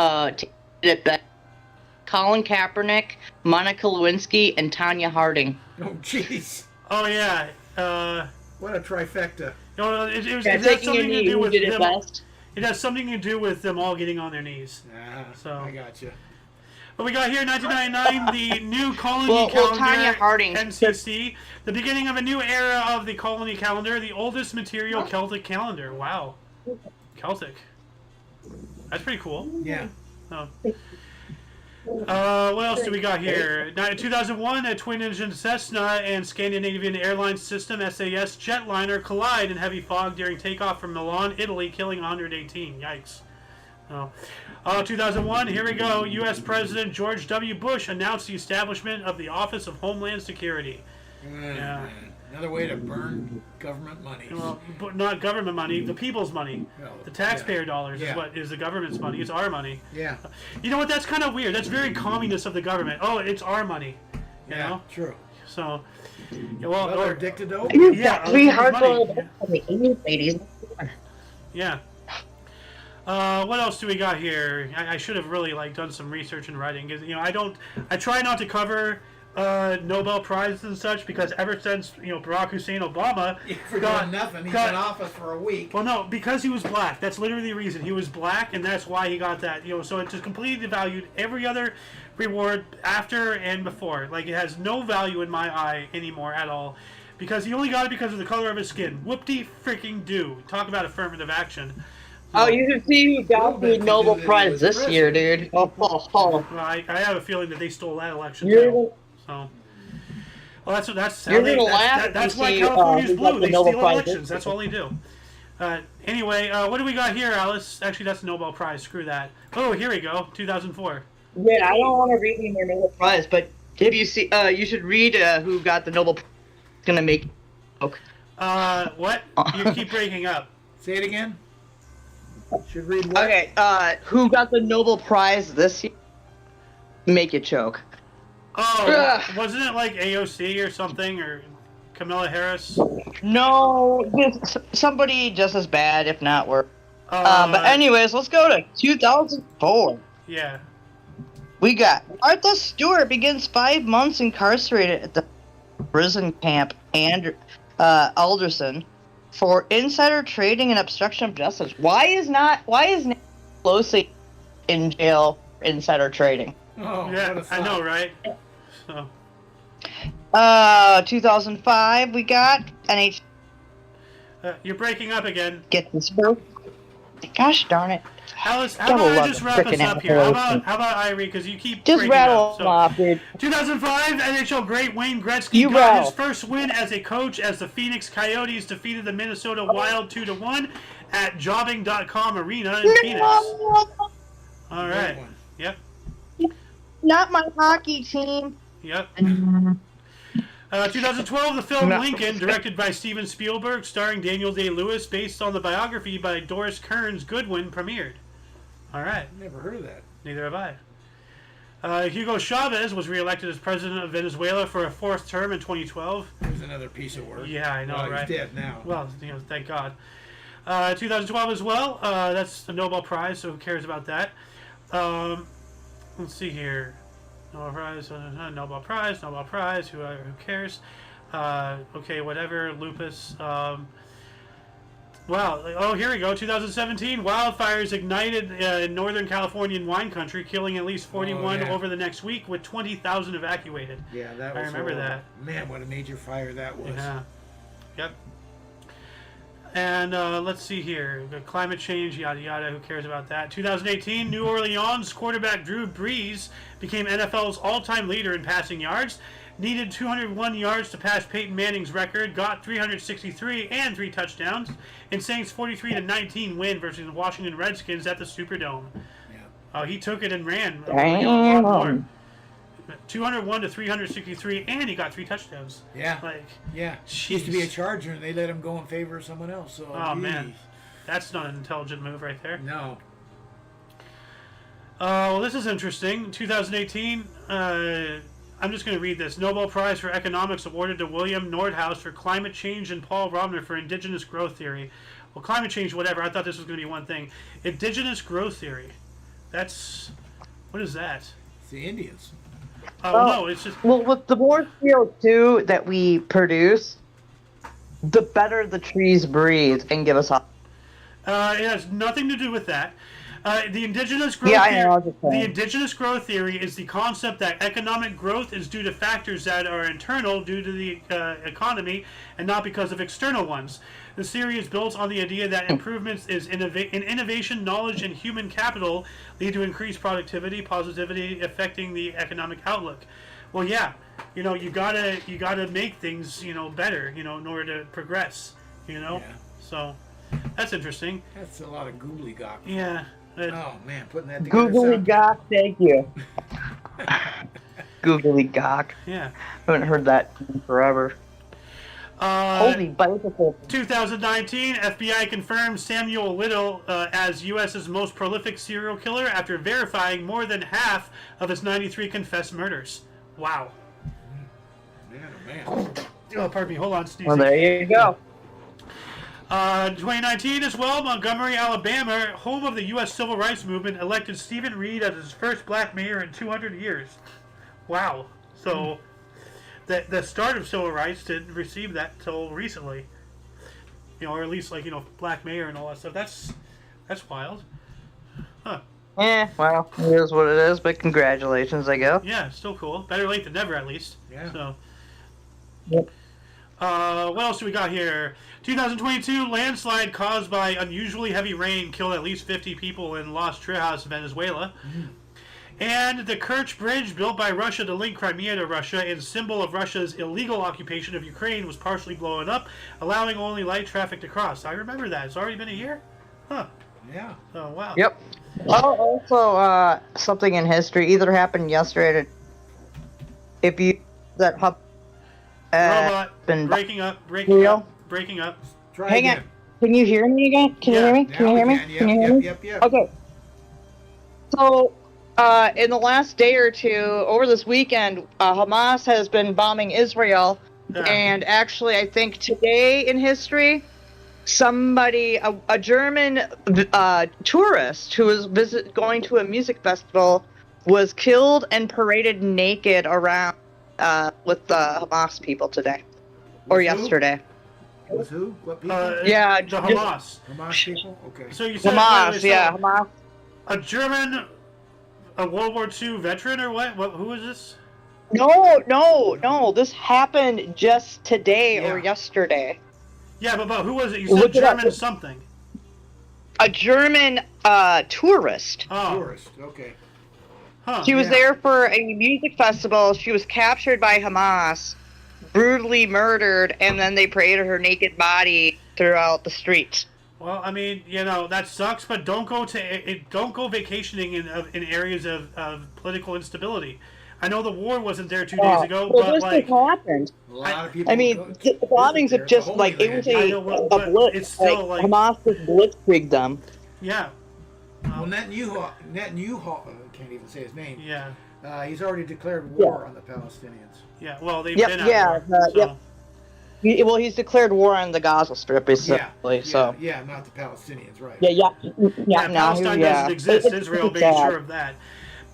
Colin Kaepernick, Monica Lewinsky, and Tanya Harding. Oh, jeez. Oh yeah. What a trifecta. It has something to do with them. Best. It has something to do with them all getting on their knees. Ah, so I got you. What we got here, 1999, the new colony Well, calendar, Tanya Harding- NCC, the beginning of a new era of the colony calendar, the oldest material Celtic calendar. Wow. Celtic. That's pretty cool. Yeah. Oh. What else do we got here? 2001, a twin-engine Cessna and Scandinavian Airlines System SAS jetliner collide in heavy fog during takeoff from Milan, Italy, killing 118. Yikes. Oh. 2001, here we go. U.S. President George W. Bush announced the establishment of the Office of Homeland Security. Yeah. Another way to burn government money. Well, but not government money, the people's money. Well, The taxpayer dollars Yeah. is what is the government's money. It's our money. Yeah. You know what? That's kind of weird. That's very communist of the government. Oh, it's our money. You know? True. So, yeah, Well, they're addicted to You opium. Yeah, got three money. hardcore from the 80s, 80s. yeah. What else do we got here? I should have really done some research and writing. 'Cause, I try not to cover Nobel Prizes and such because ever since Barack Hussein Obama For doing nothing. He's in office for a week. Well, no, because he was black. That's literally the reason. He was black, and that's why he got that. So it just completely devalued every other reward after and before. It has no value in my eye anymore at all. Because he only got it because of the color of his skin. Whoop-de-freaking-do. Talk about affirmative action. Oh, you should see who got the Nobel Prize this year, dude. Oh. Well, I have a feeling that they stole that election, You're too. So... Well, that's You're gonna laugh that's if why you see, California's who got blue. the They Nobel steal Prize elections. this That's year. all they do. Anyway, what do we got here, Alice? Actually, that's the Nobel Prize. Screw that. Oh, here we go. 2004. Yeah, I don't want to read any more Nobel Prize, but if you see, you should read who got the Nobel Prize. It's gonna make. Okay. What? You keep breaking up. Say it again. Should read what? Okay. Who got the Nobel Prize this year? Make you choke. Oh, Ugh. wasn't it like AOC or something, or Kamala Harris? No, somebody just as bad, if not worse. But anyways, let's go to 2004. Yeah. We got Martha Stewart begins 5 months incarcerated at the prison camp and Alderson for insider trading and obstruction of justice. Why is Nancy Pelosi in jail for insider trading? Oh, Yeah, what a I know, thought. right? So, 2005, we got NH. you're breaking up again. Get this bro. Gosh darn it. Alice, how Double about I love just the wrap us frickin' up here? How Appalachian. about Irie, because you keep Just breaking rattle up. them off, dude. 2005, NHL great Wayne Gretzky You got rattle. his first win as a coach as the Phoenix Coyotes defeated the Minnesota Wild 2-1 at jobbing.com arena in Phoenix. All Great right. one. Yep. Not my hockey team. Yep. 2012, the film No. Lincoln, directed by Steven Spielberg, starring Daniel Day-Lewis, based on the biography by Doris Kearns Goodwin, premiered. All right. Never heard of that. Neither have I. Hugo Chavez was reelected as president of Venezuela for a fourth term in 2012. There's another piece of work. Yeah, I know, Well, right? He's dead now. Well, thank God. 2012 as well. That's the Nobel Prize, so who cares about that? Let's see here. Nobel Prize, Nobel Prize. Who cares? Okay, whatever. Lupus. Wow. Oh, here we go. 2017. Wildfires ignited in Northern Californian wine country, killing at least 41 yeah. over the next week, with 20,000 evacuated. Yeah, that I was remember horrible. that. Man, what a major fire that was. Yeah. Yep. And let's see here. The climate change, yada yada. Who cares about that? 2018. New Orleans quarterback Drew Brees became NFL's all-time leader in passing yards. Needed 201 yards to pass Peyton Manning's record. Got 363 and 3 touchdowns in Saints' 43-19 win versus the Washington Redskins at the Superdome. Yeah. He took it and ran. Damn. More. 201 to 363, and he got 3 touchdowns. Yeah. Yeah. He used to be a jeez. Charger, and they let him go in favor of someone else. So, Oh, geez. man. That's not an intelligent move right there. No. Well, this is interesting. 2018, I'm just going to read this. Nobel Prize for Economics awarded to William Nordhaus for climate change and Paul Robner for indigenous growth theory. Well, climate change, whatever. I thought this was going to be one thing. Indigenous growth theory. That's... What is that? It's the Indians. Oh, no, it's just... Well, with the more CO2 that we produce, the better the trees breathe and give us off. It has nothing to do with that. The indigenous growth Yeah, I theory. know, I'm just The saying. indigenous growth theory is the concept that economic growth is due to factors that are internal due to the economy and not because of external ones. The theory is built on the idea that improvements in innovation, knowledge, and human capital lead to increased productivity, positivity affecting the economic outlook. Well, yeah, you gotta make things better, in order to progress, Yeah. So that's interesting. That's a lot of gobbledygook. Yeah. Oh man, putting that together. Googly gawk, thank you. Googly gawk. Yeah. I haven't heard that in forever. Holy bicycle. 2019, FBI confirmed Samuel Little as U.S.'s most prolific serial killer after verifying more than half of his 93 confessed murders. Wow. Man, oh man. Oh, pardon me. Hold on, sneezing. Well, there you go. 2019 as well, Montgomery, Alabama, home of the U.S. Civil Rights Movement, elected Stephen Reed as its first black mayor in 200 years. Wow. So, the start of civil rights didn't receive that till recently. Or at least, black mayor and all that stuff. That's wild. Huh. Yeah, well, it is what it is, but congratulations, I guess. Yeah, still cool. Better late than never, at least. Yeah. So. Yep. What else do we got here? 2022 landslide caused by unusually heavy rain killed at least 50 people in Los Trias, Venezuela. And the Kerch Bridge, built by Russia to link Crimea to Russia and symbol of Russia's illegal occupation of Ukraine, was partially blown up, allowing only light traffic to cross. I remember that. It's already been a year? Huh. Yeah. Oh, wow. Yep. Oh, also, something in history either happened yesterday. If you that hub, Robot, been breaking up. real. Breaking up. Try Hang again. on. Can you hear me again? Can you hear me? Can you hear me? Yep, Can you hear me? Yep. Okay. So, in the last day or two, over this weekend, Hamas has been bombing Israel, Yeah. and actually, I think today in history, somebody, a German tourist who was going to a music festival, was killed and paraded naked around with the Hamas people today, or With who? yesterday. With who? What people? Yeah, The Hamas. Hamas people? Okay. So you said Hamas, wait, so yeah, Hamas. a German, a World War II veteran or what? Who is this? No. This happened just today or Yeah. yesterday. Yeah, but who was it? You said Look it up. German something. A German tourist. Oh, Tourist. Okay. huh. She was Yeah. there for a music festival. She was captured by Hamas, brutally murdered, and then they paraded her naked body throughout the streets. Well, I mean, that sucks, but don't go vacationing in areas of political instability. I know the war wasn't there 2 days ago, well, but this like, just happened. A lot of people. I mean, the bombings there. have just The Holy like it Land. was I know, a but blitz. it's still, like- Hamas just blitzkrieged them. yeah, Well, Netanyahu, I can't even say his name. yeah, He's already declared war on the Palestinians. yeah. Well, they've Yep, been at yeah, war, so. yep. Well, he's declared war on the Gaza Strip, essentially. So Yeah, not the Palestinians, right? yeah. Yeah, No, Palestine yeah. doesn't exist. It's Israel made sad. sure of that.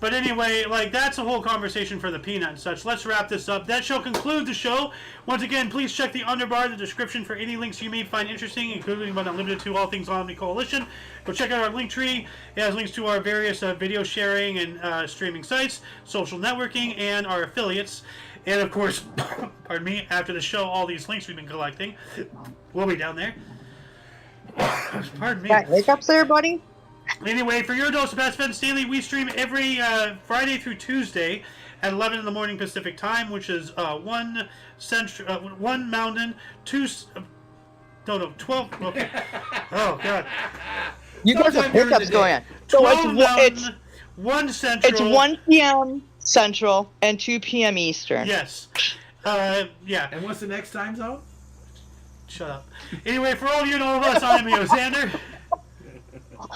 But anyway, that's a whole conversation for the peanut and such. Let's wrap this up. That shall conclude the show. Once again, please check the underbar, the description for any links you may find interesting, including but not limited to all things Omni Coalition. Go check out our link tree. It has links to our various video sharing and streaming sites, social networking, and our affiliates. And of course, pardon me, after the show, all these links we've been collecting will be down there. Pardon me. Got hiccups there, buddy? Anyway, for your dose of Best Friends Daily, we stream every Friday through Tuesday at 11 in the morning Pacific time, which is 1 Mountain, 12. Okay. Oh God. You guys have Sometime during hiccups the going day. on. So 12 Mountain, it's 1 Central. it's 1 p.m. Central and 2 p.m. Eastern. Yes. Yeah. And what's the next time zone? Shut up. Anyway, for all of you know of us, I'm Xander.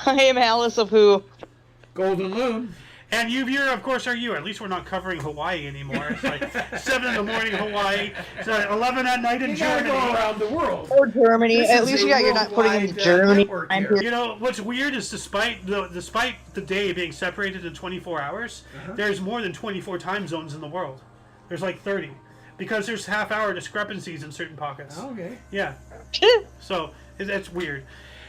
I am Alice of Who. Golden Moon. And you, viewer, of course, are you. At least we're not covering Hawaii anymore. It's like 7 in the morning Hawaii. It's 11 at night in You gotta Germany. go around the world. Or Germany. This At is least a you're not putting in worldwide, Germany. network I'm here. here. You know, what's weird is despite the day being separated in 24 hours, there's more than 24 time zones in the world. There's like 30. Because there's half-hour discrepancies in certain pockets. Okay. Yeah. So, that's weird.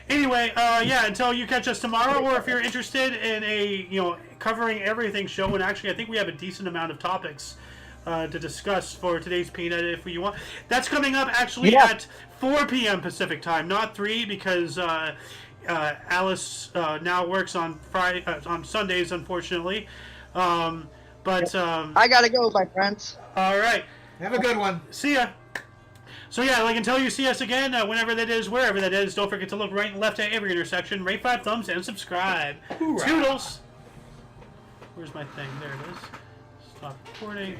Anyway, yeah, until you catch us tomorrow, or if you're interested in a, covering everything show, and actually I think we have a decent amount of topics to discuss for today's Peanut if you want. That's coming up actually at 4 p.m. Pacific time, not 3, because Alice now works on on Sundays, unfortunately. I gotta go, my friends. All right. Have a good one. See ya. So yeah, until you see us again, whenever that is, wherever that is, don't forget to look right and left at every intersection, rate 5 thumbs, and subscribe. Hoorah. Toodles! Where's my thing? There it is. Stop recording.